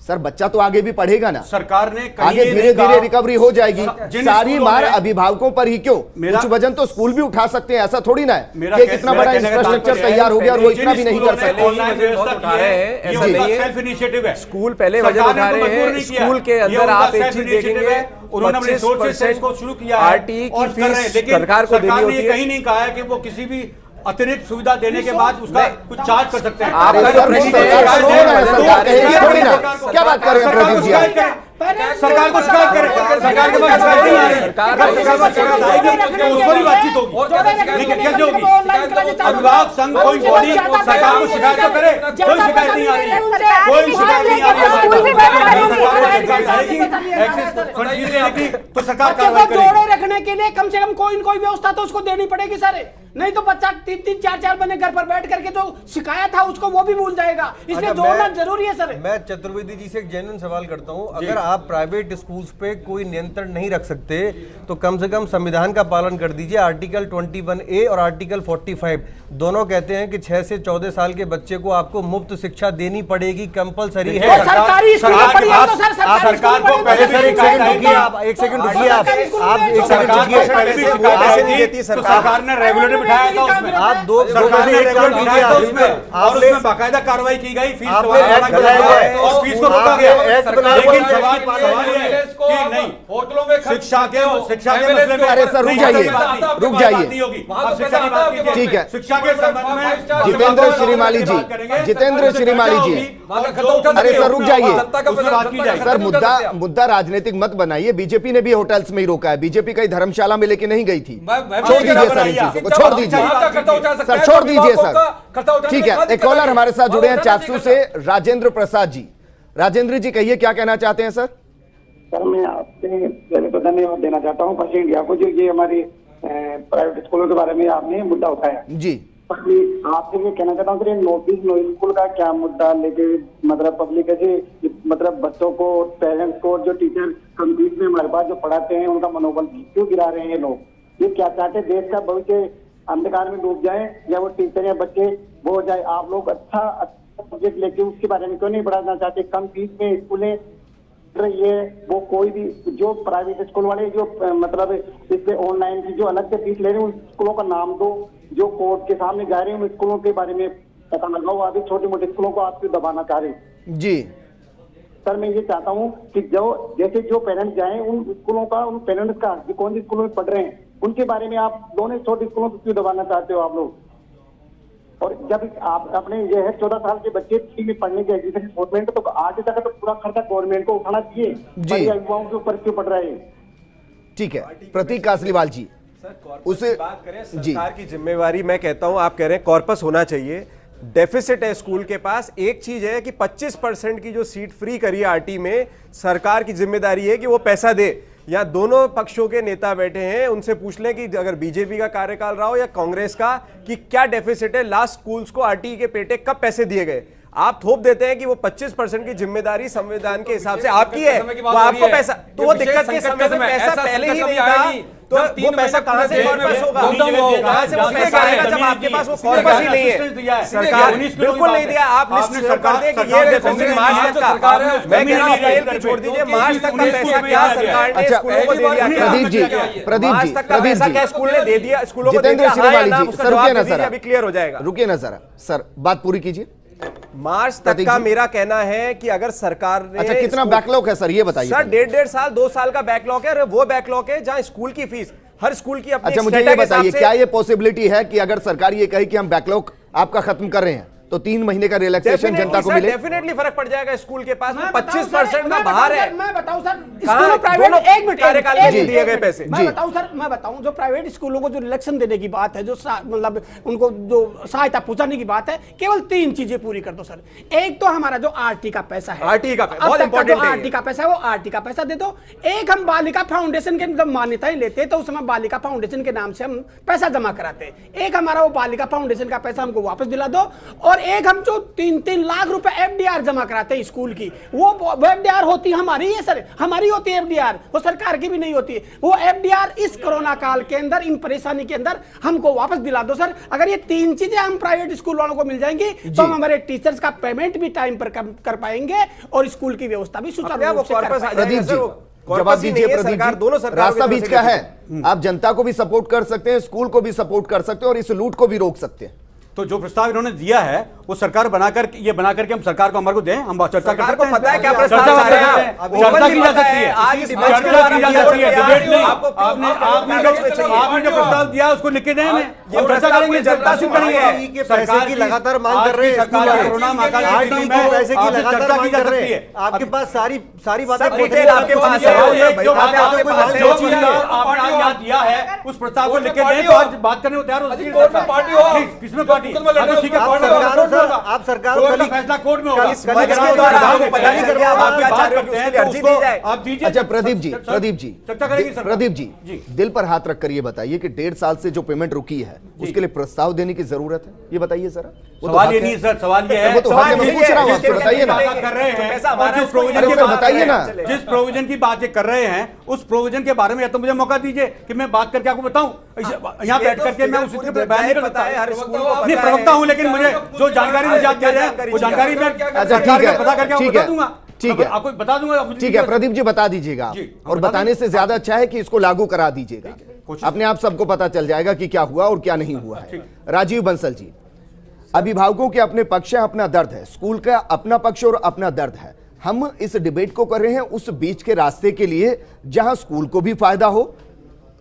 सर बच्चा तो आगे भी पढ़ेगा ना। सरकार ने आगे धीरे धीरे रिकवरी हो जाएगी। सारी मार अभिभावकों पर ही क्यों? कुछ वजन तो स्कूल भी उठा सकते हैं, ऐसा थोड़ी ना है कि कितना बड़ा इंफ्रास्ट्रक्चर तैयार हो गया और वो इतना भी नहीं कर सकते। स्कूल पहले वजन उठा रहे हैं, स्कूल के अंदर आप एक चीज देखेंगे, उन्होंने अपने रिसोर्सेज से इसको शुरू किया आरटीई की फीस सरकार को देनी होती है। कहीं नहीं कहा है कि वो किसी भी अतिरिक्त सुविधा देने के बाद उसका कुछ चार्ज कर सकते हैं। क्या बात कर रहे हैं प्रदीप जी? सरकार को शिकायत करें, सरकार के पास शिकायत नहीं आ रही, उस पर ही बातचीत होगी। लेकिन कैसे होगी? अभिभावक संघ कोई बॉडी सरकार को शिकायत तो करे, कोई शिकायत नहीं आ रही है, कोई शिकायत नहीं आ रही है। तो सरकार जोड़े रखने के लिए कम से कम कोई न कोई व्यवस्था तो उसको देनी पड़ेगी सर, नहीं तो बच्चा 3-3 4-4 महीने घर पर बैठ करके जो शिकायत था उसको वो भी भूल जाएगा, इसलिए जोड़ना जरूरी है सर। मैं चतुर्वेदी जी से एक जेन्युइन सवाल करता हूं, अगर आप प्राइवेट स्कूल्स पे कोई नियंत्रण नहीं रख सकते तो कम से कम संविधान का पालन कर दीजिए। आर्टिकल 21A और आर्टिकल 45 दोनों कहते हैं कि 6 से 14 साल के बच्चे को आपको मुफ्त शिक्षा देनी पड़ेगी, कंपलसरी है। सरकारी स्कूल पढ़िए तो सर सरकार को पहले से एक सेकंड रुकिए, सरकार ने रेगुलेटर बिठाया था उसमें, आप दो उसमें बाकायदा कार्रवाई की गई, फीस और फीस को रोका गया। लेकिन सवाल ये है कि नहीं, होटलों में शिक्षा के मसले में, अरे सर रुक जाइए, ठीक है। शिक्षा के संबंध में जितेंद्र श्रीमाली जी, अरे सर रुक जाइए सर, मुद्दा राजनीतिक मत बनाइए। बीजेपी ने भी होटल्स में ही रोका है, बीजेपी कई धर्मशाला में लेके नहीं गई थी। छोड़ दीजिए सर इन चीजों को, छोड़ दीजिए सर, छोड़ दीजिए सर, ठीक है। एक कॉलर हमारे साथ जुड़े हैं चाकसू से, राजेंद्र प्रसाद जी। राजेंद्र जी कहिए क्या कहना चाहते हैं सर? सर मैं आपसे पहले तो धन्यवाद देना चाहता हूँ फर्स्ट इंडिया को, जो ये हमारी प्राइवेट स्कूलों के बारे में आपने मुद्दा उठाया जी। आपसे ये कहना चाहता हूँ सर, नो स्कूल का क्या मुद्दा लेके मतलब पब्लिक ऐसे मतलब बच्चों को, पेरेंट्स को, जो टीचर कंप्लीट में हमारे पास जो पढ़ाते हैं उनका मनोबल क्यों गिरा रहे हैं लोग? ये क्या चाहते हैं देश का भविष्य अंधकार में डूब जाए या वो टीचर या बच्चे वो हो जाए? आप लोग अच्छा सब्जेक्ट लेके उसके बारे में क्यों नहीं पढ़ाना चाहते? कम फीस में स्कूलें ये वो कोई भी जो प्राइवेट स्कूल वाले जो मतलब इससे ऑनलाइन की जो अलग से फीस ले रहे हैं उन स्कूलों का नाम दो, जो कोर्ट के सामने जा रहे हैं उन स्कूलों के बारे में पता लगाओ। अभी छोटे मोटे स्कूलों को आप क्यों दबाना चाह रहे हैं? जी सर मैं ये चाहता हूँ कि जो जैसे जो पेरेंट्स जाए उन स्कूलों का, उन पेरेंट्स का जो कौन सी स्कूलों में पढ़ रहे हैं उनके बारे में आप दोनों छोटे स्कूलों को क्यों दबाना चाहते हो आप लोग? और जब आप अपने ये है 14 साल के बच्चे फ्री में पढ़ने के एजुकेशन गवर्नमेंट तो आगे तक तो पूरा खर्चा गवर्नमेंट को उठाना चाहिए, युवाओं के ऊपर क्यों पड़ रहा है? ठीक है, प्रतीक कासलीवाल जी उसे बात करें सरकार की जिम्मेवारी, मैं कहता हूं आप कह रहे हैं कॉर्पस होना चाहिए, डेफिसिट है स्कूल के पास। एक चीज है कि 25% की जो सीट फ्री करी है आरटी में, सरकार की जिम्मेदारी है कि वो पैसा दे। या दोनों पक्षों के नेता बैठे हैं, उनसे पूछ लें कि अगर बीजेपी का कार्यकाल रहा हो या कांग्रेस का, कि क्या डेफिसिट है, लास्ट स्कूल्स को आरटी के पेटे कब पैसे दिए गए? आप थोप देते हैं कि वो 25% की जिम्मेदारी संविधान के हिसाब से आपकी है, वो आपको पैसा, तो वो दिक्कत के समय में पैसा पहले ही नहीं था, तो वो पैसा कहां से कॉर्पस होगा? कहां से वो पैसा आएगा जब आपके पास वो कॉर्पस ही नहीं है? सरकार बिल्कुल नहीं दिया। आप लिस्ट कर दें कि ये डेफिसिट मार्च तक का, मैं कह रहा हूं अप्रैल की छोड़ दीजिए, मार्च तक का पैसा क्या सरकार ने स्कूलों को दे दिया? प्रदीप जी मार्च तक का पैसा क्या स्कूल ने दे दिया, स्कूलों को दे दिया? सर रुकिए ना सर, अभी क्लियर हो जाएगा, रुकिए ना जरा सर, बात पूरी कीजिए। मार्च तक का मेरा कहना है कि अगर सरकार ने, अच्छा कितना बैकलॉग है सर ये बताइए? सर 1.5 साल 2 साल का बैकलॉग है, वो बैकलॉग है जहां स्कूल की फीस हर स्कूल की अपनी। अच्छा मुझे ये बताइए, क्या ये पॉसिबिलिटी है कि अगर सरकार ये कहे कि हम बैकलॉग आपका खत्म कर रहे हैं तो 3 महीने का रिलैक्सेशन जनता को मिले? डेफिनेटली फर्क पड़ जाएगा। स्कूल के पास 25% का बाहर है। मैं बताऊं सर, स्कूलों प्राइवेट, एक मिनट कार्यकाल में दिए गए पैसे। मैं बताऊं जो प्राइवेट स्कूलों को जो रिलेक्शन देने की बात है, जो मतलब उनको जो सहायता पहुंचाने की बात है, केवल 3 चीजें पूरी कर दो सर। एक तो हमारा जो आरटी का पैसा है, आरटी का बहुत इंपॉर्टेंट है, आरटी का पैसा है, वो आरटी का पैसा दे दो। एक हम बालिका फाउंडेशन के जब मान्यताएं लेते तो उस समय बालिका फाउंडेशन के नाम से हम पैसा जमा कराते, एक हमारा वो बालिका फाउंडेशन का पैसा हमको वापस दिला दो। और एक हम जो 3-3 लाख रुपए एफडीआर जमा कराते हैं स्कूल की, वो एफडीआर होती हमारी है सर, हमारी होती है एफडीआर, वो सरकार की भी नहीं होती है। वो एफडीआर इस कोरोना काल के अंदर, इन परेशानी के अंदर हमको वापस दिला दो सर। अगर ये 3 चीजें हम प्राइवेट स्कूल वालों को मिल जाएंगी तो हम हमारे टीचर्स का पेमेंट भी टाइम पर कर पाएंगे और स्कूल की व्यवस्था भी सुचारू रूप से कर पाएंगे। प्रदीप जी जवाब दीजिए। प्रदीप जी, दोनों रास्ता बीच का है, आप जनता को भी सपोर्ट कर सकते हैं, स्कूल को भी सपोर्ट कर सकते हैं और इस लूट को भी रोक सकते हैं। तो जो प्रस्ताव इन्होंने दिया है वो सरकार बनाकर ये बनाकर के हम सरकार को हमारे को दें, हम चर्चा कर सकते हैं। पता है क्या प्रस्ताव चर्चा की जा सकती है, आज चर्चा की जा सकती है, डिबेट नहीं। आपने जो प्रस्ताव दिया उसको लिख के दें, हमें हम चर्चा करेंगे, जनता से करेंगे। पैसे की लगातार मांग कर रहे हैं, कोरोना महाकाल की पैसे की लगातार मांग कर रहे हैं। आपके पास सारी बातें आपके पास है, जो चीज आपने यहाँ दिया है उस प्रस्ताव को लिख के दें तो आज बात करने को तैयार हो सकती है। किसमें पार्टी? ठीक है, आप सरकार का फैसला कोर्ट में होगा। अच्छा प्रदीप जी, दिल पर हाथ रख कर ये बताइए कि 1.5 साल से जो पेमेंट रुकी है उसके लिए प्रस्ताव देने की जरूरत है, ये बताइए जरा। सवाल ये नहीं सर, सवाल ये है, वो तो पूछ रहा हूँ आपसे, बताइए ना। कर रहे हैं बताइए ना, जिस प्रोविजन की बात कर रहे हैं उस प्रोविजन के बारे में या तो मुझे मौका दीजिए कि मैं बात करके आपको बताऊं। यहाँ बैठ करके मैं उस बयान नहीं कर सकता, नहीं प्रवक्ता हूं, लेकिन मुझे जो जानकारी मुझे दे रहे हैं वो जानकारी मैं पता करके आपको बता दूंगा। ठीक है, आपको बता दूंगा। ठीक है प्रदीप जी, बता दीजिएगा। और बताने से ज्यादा अच्छा है कि इसको लागू करा दीजिएगा, अपने आप सबको पता चल जाएगा कि क्या हुआ और क्या नहीं हुआ है। राजीव बंसल जी, अभिभावकों के अपने पक्ष है, अपना दर्द है, स्कूल का अपना पक्ष और अपना दर्द है। हम इस डिबेट को कर रहे हैं उस बीच के रास्ते के लिए जहां स्कूल को भी फायदा हो,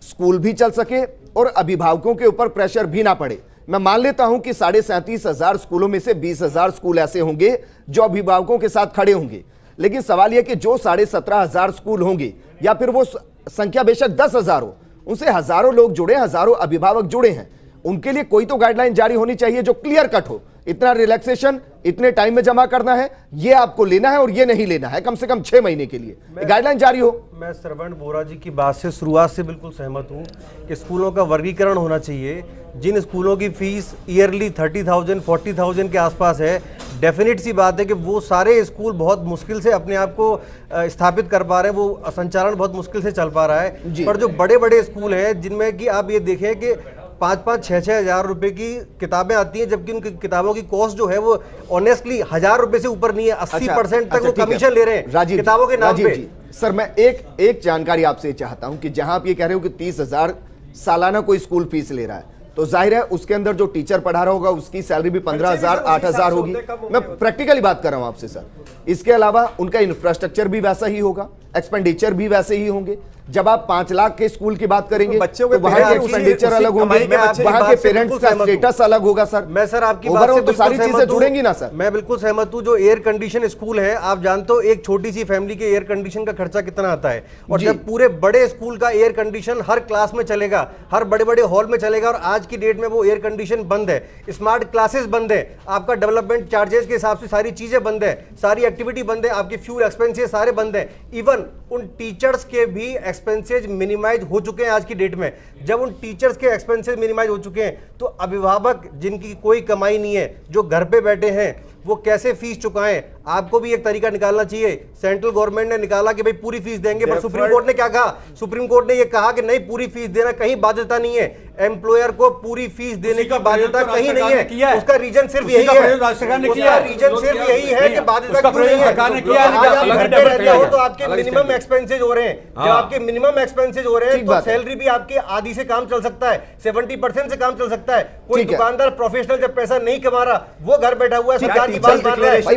स्कूल भी चल सके और अभिभावकों के ऊपर प्रेशर भी ना पड़े। मैं मान लेता हूं कि 37,500 स्कूलों में से 20,000 स्कूल ऐसे होंगे जो अभिभावकों के साथ खड़े होंगे, लेकिन सवाल यह कि जो 17,500 स्कूल होंगे या फिर वो संख्या बेशक 10,000 हो, उनसे हजारों लोग जुड़े, हजारों अभिभावक जुड़े हैं, उनके लिए कोई तो गाइडलाइन जारी होनी चाहिए जो क्लियर कट हो। इतना रिलैक्सेशन इतने टाइम में जमा करना है, ये आपको लेना है और ये नहीं लेना है, कम से कम 6 महीने के लिए गाइडलाइन जारी हो। मैं श्रवण बोरा जी की बात से शुरुआत से बिल्कुल सहमत हूं कि स्कूलों का वर्गीकरण होना चाहिए। जिन स्कूलों की फीस ईयरली 30,000 40,000 के आसपास है, डेफिनेट सी बात है कि वो सारे स्कूल बहुत मुश्किल से अपने आप को स्थापित कर पा रहे हैं, वो संचालन बहुत मुश्किल से चल पा रहा है। पर जो बड़े बड़े स्कूल हैं जिनमें कि आप ये देखें कि 5-5, 6-6 हज़ार रुपए की किताबें आती हैं, जबकि उनकी किताबों की कॉस्ट जो है वो ऑनेस्टली 1,000 रुपए से ऊपर नहीं है। 80% तक वो कमीशन ले रहे हैं किताबों के नाम पे। सर मैं एक जानकारी आपसे चाहता हूं कि जहां आप ये कह रहे हो कि 30,000 सालाना कोई स्कूल फीस ले रहा है, तो जाहिर है उसके अंदर जो टीचर पढ़ा रहा होगा उसकी सैलरी भी 15,000 8,000 होगी। मैं प्रैक्टिकली बात कर रहा हूं आपसे सर। इसके अलावा उनका इंफ्रास्ट्रक्चर भी वैसा ही होगा, एक्सपेंडिचर भी वैसे ही होंगे। जब आप 5 लाख के स्कूल की बात करेंगे तो वहां के एक्सपेंडिचर अलग होंगे, वहां के पेरेंट्स का स्टेटस अलग होगा सर। मैं सर आपकी बात से तो सारी चीजें जुड़ेंगी ना सर। मैं बिल्कुल सहमत हूं। जो एयर कंडीशन स्कूल है, आप जानते हो एक छोटी सी फैमिली के एयर कंडीशन का खर्चा कितना आता है, और जब पूरे बड़े स्कूल का एयर कंडीशन हर क्लास में चलेगा, हर बड़े बड़े हॉल में चलेगा, और आज की डेट में वो एयर कंडीशन बंद है, स्मार्ट क्लासेस बंद है, आपका डेवलपमेंट चार्जेस के हिसाब से सारी चीजें बंद है, सारी एक्टिविटी बंद है, आपके फ्यूल एक्सपेंसेस सारे बंद है, इवन उन टीचर्स के भी एक्सपेंसेस मिनिमाइज हो चुके हैं आज की डेट में। जब उन टीचर्स के एक्सपेंसेस मिनिमाइज हो चुके हैं तो अभिभावक जिनकी कोई कमाई नहीं है, जो घर पे बैठे हैं, वो कैसे फीस चुकाएं? आपको भी एक तरीका निकालना चाहिए। सेंट्रल गवर्नमेंट ने निकाला कि भाई पूरी फीस देंगे, पर सुप्रीम कोर्ट ने क्या कहा? सुप्रीम कोर्ट ने यह कहा कि नहीं, पूरी फीस देना कहीं बाध्यता नहीं है, एम्प्लॉयर को पूरी फीस देने की बाध्यता कहीं नहीं है। उसका रीजन सिर्फ यही है, उसका रीजन सिर्फ यही है कि बाध्यता क्यों नहीं है। आज आप घर पे रहते हो तो आपके मिनिमम एक्सपेंसेस हो रहे हैं, जब आपके मिनिमम एक्सपेंसेस हो रहे हैं तो सैलरी भी आपकी आधी से काम चल सकता है, 70% से काम चल सकता है। कोई दुकानदार प्रोफेशनल जब पैसा नहीं कमा रहा, वो घर बैठा हुआ है, सरकार की बात मान रहा है।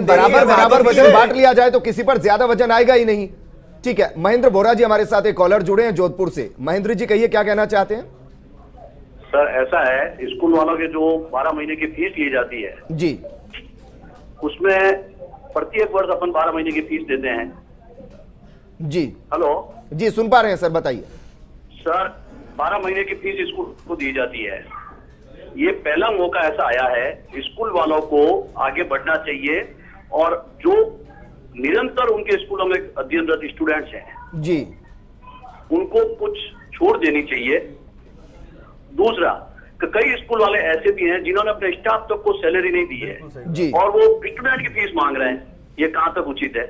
बराबर वजन बांट लिया जाए तो किसी पर ज्यादा वजन आएगा ही नहीं। ठीक है, महेंद्र बोरा जी हमारे साथ एक कॉलर जुड़े हैं जोधपुर से। महेंद्र जी कहिए, क्या कहना चाहते हैं? सर ऐसा है, स्कूल वालों के जो 12 महीने की फीस ली जाती है जी, उसमें प्रत्येक वर्ष अपन 12 महीने की फीस देते हैं। जी हेलो जी, सुन पा रहे हैं सर, बताइए। सर 12 महीने की फीस स्कूल को दी जाती है। ये पहला मौका ऐसा आया है, स्कूल वालों को आगे बढ़ना चाहिए और जो निरंतर उनके स्कूलों में अध्ययनरत स्टूडेंट्स हैं जी, उनको कुछ छूट देनी चाहिए। दूसरा, कई स्कूल वाले ऐसे भी हैं जिन्होंने अपने स्टाफ तक को सैलरी नहीं दी है जी, और वो स्टूडेंट की फीस मांग रहे हैं। ये कहां तक उचित है?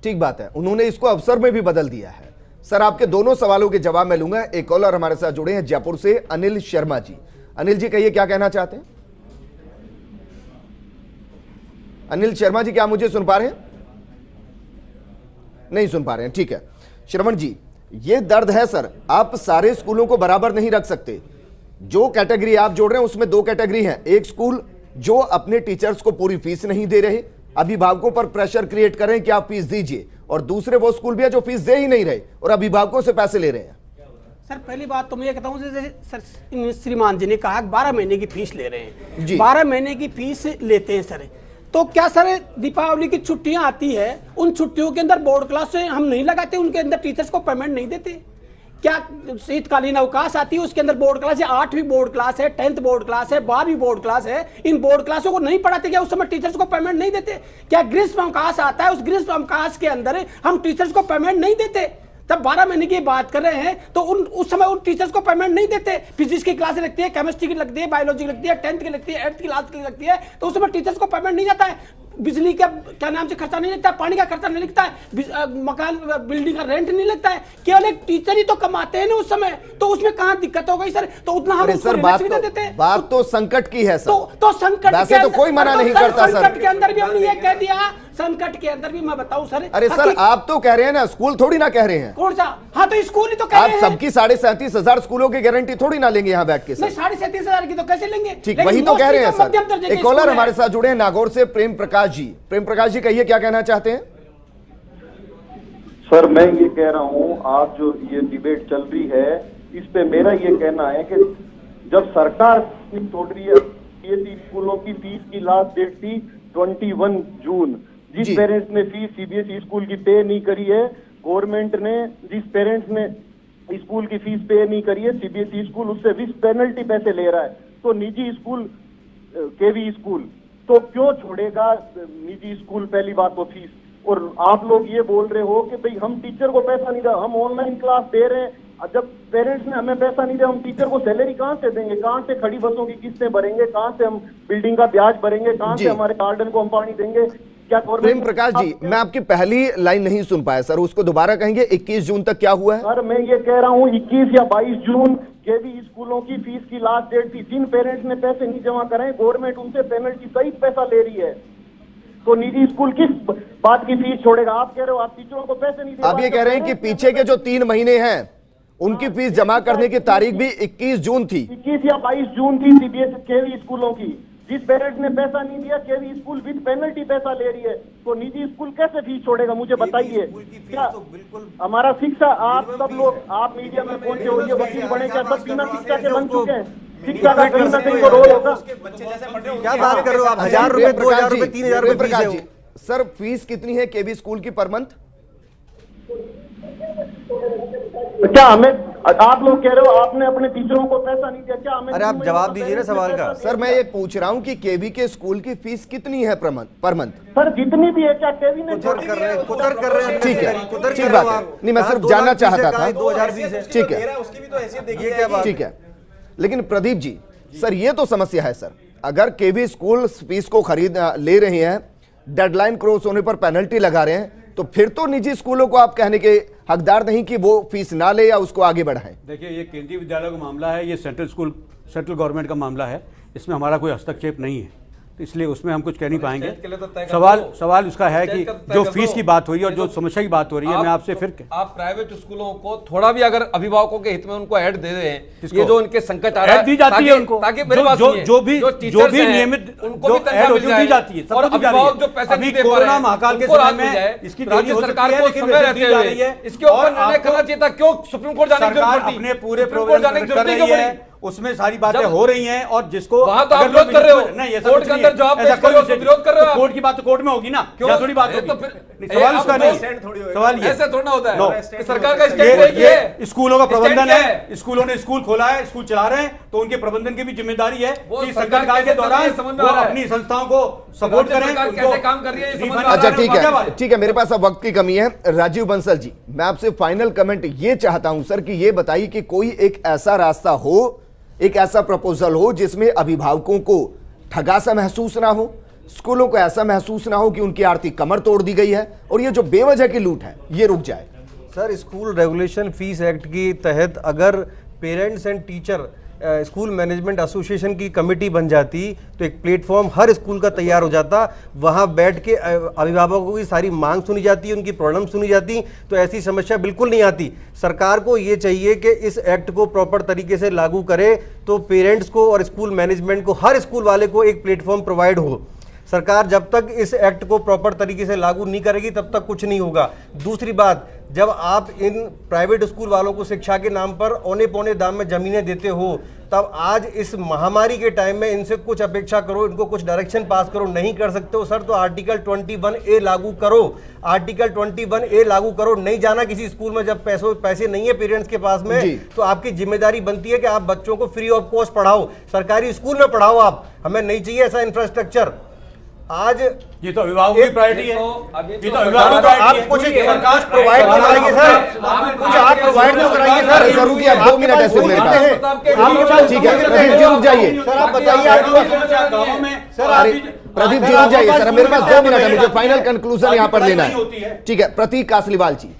ठीक बात है, उन्होंने इसको अवसर में भी बदल दिया है। सर, आपके दोनों सवालों के जवाब मैं लूंगा। एक कॉलर हमारे साथ जुड़े हैं जयपुर से, अनिल शर्मा जी। अनिल जी, कहिए क्या कहना चाहते हैं? अनिल शर्मा जी, क्या मुझे सुन पा रहे हैं? नहीं सुन पा रहे हैं, ठीक है। श्रवण जी, ये दर्द है सर, आप सारे स्कूलों को बराबर नहीं रख सकते। जो कैटेगरी आप जोड़ रहे हैं उसमें दो कैटेगरी हैं। एक स्कूल जो अपने टीचर्स को पूरी फीस नहीं दे रहे, अभिभावकों पर प्रेशर क्रिएट कर रहे हैं कि आप फीस दीजिए, और दूसरे वो स्कूल भी है जो फीस दे ही नहीं रहे और अभिभावकों से पैसे ले रहे हैं। सर, पहली बात तो मैं ये कहता हूँ, जैसे सर श्रीमान जी ने कहा 12 महीने की फीस ले रहे हैं जी। 12 महीने की फीस लेते हैं सर, तो क्या सर दीपावली की छुट्टियां आती है, उन छुट्टियों के अंदर बोर्ड क्लास से हम नहीं लगाते, उनके अंदर टीचर्स को पेमेंट नहीं देते? क्या शीतकालीन अवकाश आती है उसके अंदर बोर्ड क्लास है, 8वीं बोर्ड क्लास है, 10th बोर्ड क्लास है, 12वीं बोर्ड क्लास है, इन बोर्ड क्लासों को नहीं पढ़ाते? क्या उस समय टीचर्स को पेमेंट नहीं देते? क्या ग्रीष्म अवकाश आता है, उस ग्रीष्म अवकाश के अंदर हम टीचर्स को पेमेंट नहीं देते? तब 12 महीने की बात कर रहे हैं तो उस समय उन टीचर्स को पेमेंट नहीं देते। फिजिक्स की क्लास लगती है, केमिस्ट्री की लगती है, बायोलॉजी की लगती है, 10th की लगती है, 8th की क्लास की लगती है, तो उस समय टीचर्स को पेमेंट नहीं जाता है। बिजली का क्या नाम से खर्चा नहीं लगता है, पानी का खर्चा नहीं लगता है, मकान बिल्डिंग का रेंट नहीं लगता है, केवल एक टीचर ही तो कमाते हैं ना उस समय, तो उसमें कहाँ दिक्कत हो गई सर? तो उतना हम सर बात तो संकट की है सर, तो संकट वैसे तो कोई मना नहीं करता सर। संकट के अंदर भी हमने ये कह दिया, संकट के अंदर भी मैं बताऊं सर। अरे सर, आप तो कह रहे हैं ना, स्कूल थोड़ी ना कह रहे हैं। कौन सा? हाँ, तो स्कूल ही तो कह रहे हैं। आप सबकी 37,500 स्कूलों की गारंटी थोड़ी ना लेंगे यहाँ बैठ के सर। नहीं, 37,500 की तो कैसे लेंगे? ठीक, वही तो कह रहे हैं सर। एक कॉलर हमारे साथ जुड़े हैं नागौर से, प्रेम प्रकाश जी। प्रेम प्रकाश जी, कहिए क्या कहना चाहते हैं? सर, मैं ये कह रहा हूँ, आज जो ये डिबेट चल रही है इस पे मेरा ये कहना है कि जब सरकार तोड़ रही है, ये स्कूलों की फीस की लास्ट डेट थी 21 जून। जिस पेरेंट्स ने फीस सीबीएसई स्कूल की पे नहीं करी है, गवर्नमेंट ने जिस पेरेंट्स ने स्कूल की फीस पे नहीं करी है, सीबीएसई स्कूल उससे विस पेनल्टी पैसे ले रहा है। तो निजी स्कूल, केवी स्कूल तो क्यों छोड़ेगा निजी स्कूल? पहली बात तो फीस। और आप लोग ये बोल रहे हो कि भाई हम टीचर को पैसा नहीं दे, हम ऑनलाइन क्लास दे रहे हैं, जब पेरेंट्स ने हमें पैसा नहीं दिया, हम टीचर को सैलरी कहाँ से देंगे? कहाँ से खड़ी बसों की किस्तें भरेंगे? कहाँ से हम बिल्डिंग का ब्याज भरेंगे? कहाँ से हमारे गार्डन को हम पानी देंगे? क्या प्रेम प्रकाश जी, मैं आपकी पहली लाइन नहीं सुन पाया सर, उसको दोबारा कहेंगे। 21 जून तक क्या हुआ है? सर, मैं ये कह रहा हूँ 21 या 22 जून केवी स्कूलों की फीस की लास्ट डेट थी। जिन पेरेंट्स ने पैसे नहीं जमा कराए, गवर्नमेंट उनसे पेनल्टी सहित पैसा ले रही है। तो निजी स्कूल किस बात की फीस छोड़ेगा? आप कह रहे हो आप टीचरों को पैसे नहीं दे। आप ये कह रहे हैं कि पीछे के जो 3 महीने हैं उनकी फीस जमा करने की तारीख भी 21 जून थी। 21 या 22 जून थी सीबीएसई केवी स्कूलों की। जिस पेरेंट्स ने पैसा नहीं दिया, केवी स्कूल विद पेनल्टी पैसा ले रही है, तो निजी स्कूल कैसे फीस छोड़ेगा? मुझे बताइए। क्या हमारा शिक्षा, आप सब लोग, आप मीडिया में पहुंचे हो, ये वकील बने, क्या सब बिना शिक्षा के बन चुके हैं? शिक्षा का कहीं ना कहीं तो रोल होगा। क्या बात कर रहे हो आप? 1,000 रुपए, 2,000 रुपए, 3,000 रुपए फीस है। सर, फीस कितनी है केवी स्कूल की पर मंथ? क्या हमें, आप लोग कह रहे हो आपने अपने टीचरों को पैसा नहीं दिया, क्या हमें? अरे आप जवाब दीजिए ना सवाल का। सर, मैं ये पूछ रहा हूँ कि केवी के स्कूल की फीस कितनी है पर मंथ? सर, जितनी भी है, क्या केवी ने कुदर कर रहे हैं? ठीक है, ठीक बात है। नहीं, मैं सिर्फ जानना चाहता था। 2,000 फीस है, ठीक है, उसकी भी तो हैसियत देखिए क्या बात। ठीक है, लेकिन प्रदीप जी, सर ये तो समस्या है सर, अगर केवी स्कूल फीस को खरीद ले रहे हैं, डेडलाइन क्रॉस होने पर पेनल्टी लगा रहे हैं, तो फिर तो निजी स्कूलों को आप कहने के हकदार नहीं कि वो फीस ना ले या उसको आगे बढ़ाएं। देखिए, ये केंद्रीय विद्यालय का मामला है, ये सेंट्रल गवर्नमेंट का मामला है, इसमें हमारा कोई हस्तक्षेप नहीं है, तो इसलिए उसमें हम कुछ कह नहीं पाएंगे। सवाल उसका है कि जो फीस की बात हो रही है और जो समस्या की बात हो रही है, मैं आपसे फिर आप प्राइवेट स्कूलों को थोड़ा भी अगर अभिभावकों के हित में उनको ऐड दे दें, ये जो उनके संकट आ रहा है, दी जाती है उनको, ताकि जो भी नियमित उनको भी तनख्वाह मिल जाए, दी जाती है, और अभिभावक जो पैसे नहीं दे पा रहे हैं, महाकाल के समय में इसकी राज्य सरकार को समय रहते हुए इसके ऊपर निर्णय करना चाहिए था। क्यों सुप्रीम कोर्ट जाने की जरूरत पड़ी? अपने पूरे प्रोग्राम कर रही है उसमें सारी बातें हो रही हैं, और जिसको वहां तो आप विरोध कर रहे हो, नहीं, ऐसा कोर्ट के अंदर जो आप पेश कर रहे हो विरोध कर रहे हो, कोर्ट की बात तो कोर्ट में होगी ना, क्या थोड़ी बात होगी? तो फिर सवाल उसका नहीं, सवाल ये ऐसे थोड़ा होता नो, है। सरकार का स्टेट ये स्कूलों का प्रबंधन है, स्कूलों ने स्कूल खोला है, स्कूल चला रहे हैं, तो उनके प्रबंधन की भी जिम्मेदारी है कि संकट काल के दौरान वो अपनी संस्थाओं को सपोर्ट करें, कैसे काम कर रही है। अच्छा ठीक है, मेरे पास अब वक्त की कमी है। राजीव बंसल जी, मैं आपसे फाइनल कमेंट ये चाहता हूं सर कि ये बताइए कि कोई एक ऐसा रास्ता हो, एक ऐसा प्रपोजल हो जिसमें अभिभावकों को ठगा सा महसूस ना हो, स्कूलों को ऐसा महसूस ना हो कि उनकी आर्थिक कमर तोड़ दी गई है और ये जो बेवजह की लूट है ये रुक जाए। Sir, school regulation fees act के तहत अगर parents and teacher school management association की कमेटी बन जाती तो एक प्लेटफॉर्म हर स्कूल का तैयार हो जाता, वहां बैठ के अभिभावकों की सारी मांग सुनी जाती, उनकी प्रॉब्लम सुनी जाती, तो ऐसी समस्या बिल्कुल नहीं आती। सरकार को ये चाहिए कि इस एक्ट को प्रॉपर तरीके से लागू करे, तो पेरेंट्स को और स्कूल मैनेजमेंट को, हर स्कूल वाले को एक प्लेटफॉर्म प्रोवाइड हो। सरकार जब तक इस एक्ट को प्रॉपर तरीके से लागू नहीं करेगी तब तक कुछ नहीं होगा। दूसरी बात, जब आप इन प्राइवेट स्कूल वालों को शिक्षा के नाम पर औने पौने दाम में जमीनें देते हो, तब आज इस महामारी के टाइम में इनसे कुछ अपेक्षा करो, इनको कुछ डायरेक्शन पास करो। नहीं कर सकते हो सर, तो आर्टिकल 21A लागू करो, आर्टिकल 21A लागू करो। नहीं जाना किसी स्कूल में जब पैसे नहीं है पेरेंट्स के पास में, तो आपकी जिम्मेदारी बनती है कि आप बच्चों को फ्री ऑफ कॉस्ट पढ़ाओ, सरकारी स्कूल में पढ़ाओ। आप, हमें नहीं चाहिए ऐसा इंफ्रास्ट्रक्चर। आज ये तो अभिभावकों की प्रायोरिटी है, ये तो अभिभावकों तो आप कुछ सरकार प्रोवाइड तो कराइए सर, कुछ आप प्रोवाइड तो कराइए सर। जरूर किया, 2 मिनट है सिर्फ मेरे पास। ठीक है, प्रदीप जी रुक जाइए सर, आप बताइए गाँव में सर, प्रदीप जी रुक जाइए सर, मेरे पास 2 मिनट है, मुझे फाइनल कंक्लूजन यहाँ पर लेना है। ठीक है, प्रतीक कासलीवाल जी,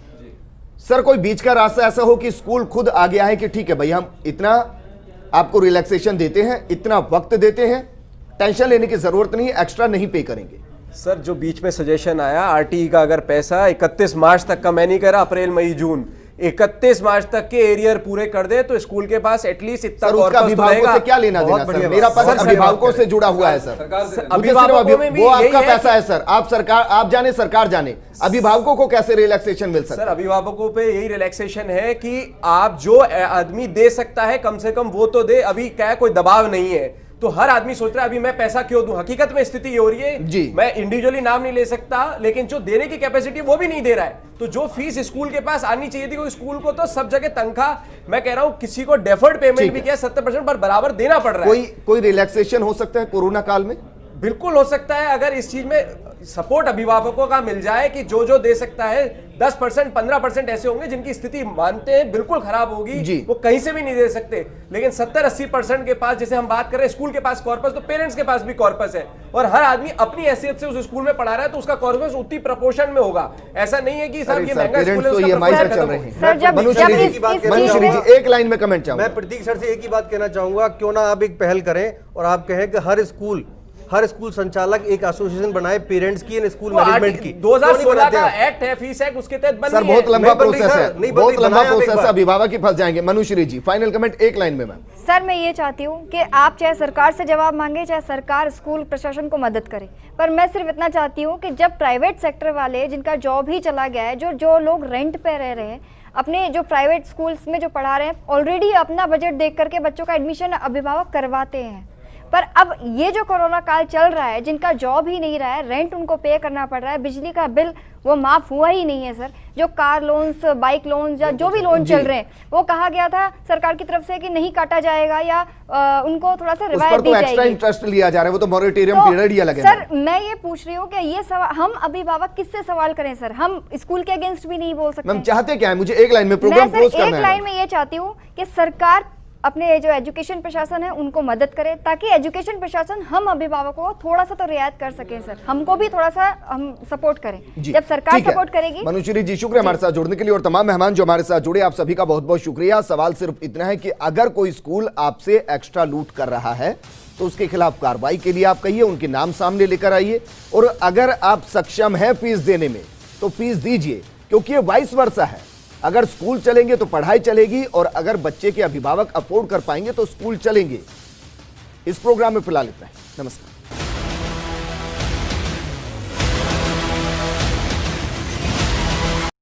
सर कोई बीच का रास्ता ऐसा हो कि स्कूल खुद आ गया है कि ठीक है भाई हम इतना आपको रिलैक्सेशन देते हैं, इतना वक्त देते हैं, टेंशन लेने की जरूरत नहीं है, एक्स्ट्रा नहीं पे करेंगे। सर जो बीच में सजेशन आया आरटीई का, अगर पैसा 31 मार्च तक का, मैं नहीं कह रहा अप्रैल मई जून, 31 मार्च तक के एरियर पूरे कर दे तो स्कूल के पास एटलीस्ट इतना उसका अभिभावकों से क्या लेना देना सर? मेरा पक्ष अभिभावकों से जुड़ा हुआ है सर, अभिभावकों में भी वो आपका पैसा है सर, आप सरकार, आप जाने सरकार जाने, अभिभावकों को कैसे रिलैक्सेशन मिल सकता है? सर अभिभावकों पे यही रिलैक्सेशन है कि आप जो आदमी दे सकता है कम से कम वो तो दे। अभी क्या कोई दबाव नहीं है, तो हर आदमी सोच रहा है अभी मैं पैसा क्यों दूं। हकीकत में स्थिति ये हो रही है जी, मैं इंडिविजुअली नाम नहीं ले सकता, लेकिन जो देने की कैपेसिटी वो भी नहीं दे रहा है। तो जो फीस स्कूल के पास आनी चाहिए थी, क्योंकि स्कूल को तो सब जगह तनख्वाह, मैं कह रहा हूं किसी को डेफर्ड पेमेंट भी किया 70% पर बराबर देना पड़ रहा है। कोई रिलैक्सेशन हो सकता है कोरोना काल में? बिल्कुल हो सकता है, अगर इस चीज में सपोर्ट अभिभावकों का मिल जाए कि जो दे सकता है 10% 15% ऐसे होंगे जिनकी स्थिति मानते हैं बिल्कुल खराब होगी, वो कहीं से भी नहीं दे सकते। लेकिन 70-80% के पास, जैसे हम बात कर रहे हैं स्कूल के पास कॉर्पस, तो पेरेंट्स के पास भी कॉर्पस है और हर आदमि अपनी हैसियत से उस स्कूल में पढ़ा रहा है, तो उसका कॉर्पस उतनी प्रोपोर्शन में होगा। ऐसा नहीं है कि साहब ये महंगा स्कूल है उसका। मनुष्य जी एक लाइन में कमेंट चाहूंगा। मैं प्रतीक सर से एक ही बात कहना चाहूंगा, क्यों ना आप एक पहल करें और आप कहें कि हर स्कूल संचालक एक एसोसिएशन बनाए पेरेंट्स की एंड स्कूल मैनेजमेंट की। 2016 का एक्ट है, फीस एक्ट, उसके तहत बन सर बहुत लंबा प्रोसेस है, बहुत लंबा प्रोसेस है, अभिभावक ही फंस जाएंगे। मनुश्री जी फाइनल कमेंट एक लाइन में। मैम सर मैं ये चाहती हूँ कि आप चाहे सरकार से जवाब मांगे, चाहे सरकार स्कूल प्रशासन को मदद करे, पर मैं सिर्फ इतना चाहती हूँ कि जब प्राइवेट सेक्टर वाले जिनका जॉब ही चला गया है, जो लोग रेंट पे रह रहे हैं, अपने जो प्राइवेट स्कूल्स में जो पढ़ा रहे हैं, ऑलरेडी अपना बजट देख करके बच्चों का एडमिशन अभिभावक करवाते हैं, पर अब ये जो कोरोना काल चल रहा है, जिनका जॉब ही नहीं रहा है, रेंट उनको पे करना पड़ रहा है, बिजली का बिल वो माफ हुआ ही नहीं है सर। जो कार लोन्स, बाइक लोन्स या जो भी लोन चल रहे हैं, वो कहा गया था सरकार की तरफ से कि नहीं काटा जाएगा या उनको थोड़ा सा रिवायत दी जाएगी। एक्स्ट्रा इंटरेस्ट लिया जा रहा है, वो तो मॉरेटोरियम पीरियड ही अलग है। सर मैं ये पूछ रही हूँ कि ये सवाल हम अभिभावक किससे सवाल करें सर? हम स्कूल के अगेंस्ट भी नहीं बोल सकते। मैम चाहते क्या है? मुझे एक लाइन में प्रोग्राम क्लोज करना है। एक लाइन में ये चाहती हूँ कि सरकार अपने जो एजुकेशन प्रशासन है उनको मदद करे, ताकि एजुकेशन प्रशासन हम अभिभावकों को थोड़ा सा तो रियायत कर सकें सर, हमको भी थोड़ा सा हम सपोर्ट करें। जब सरकार सपोर्ट करेगी। मनुश्री जी शुक्रिया हमारे साथ जुड़ने के लिए, और तमाम मेहमान जो हमारे साथ जुड़े आप सभी का बहुत बहुत शुक्रिया। सवाल सिर्फ इतना है कि अगर कोई स्कूल आपसे एक्स्ट्रा लूट कर रहा है तो उसके खिलाफ कार्रवाई के लिए आप कहिए, उनके नाम सामने लेकर आइए, और अगर आप सक्षम है फीस देने में तो फीस दीजिए, क्योंकि ये वाइस वर्सा है। अगर स्कूल चलेंगे तो पढ़ाई चलेगी, और अगर बच्चे के अभिभावक अफोर्ड कर पाएंगे तो स्कूल चलेंगे। इस प्रोग्राम में फिलहाल इतना है। नमस्कार।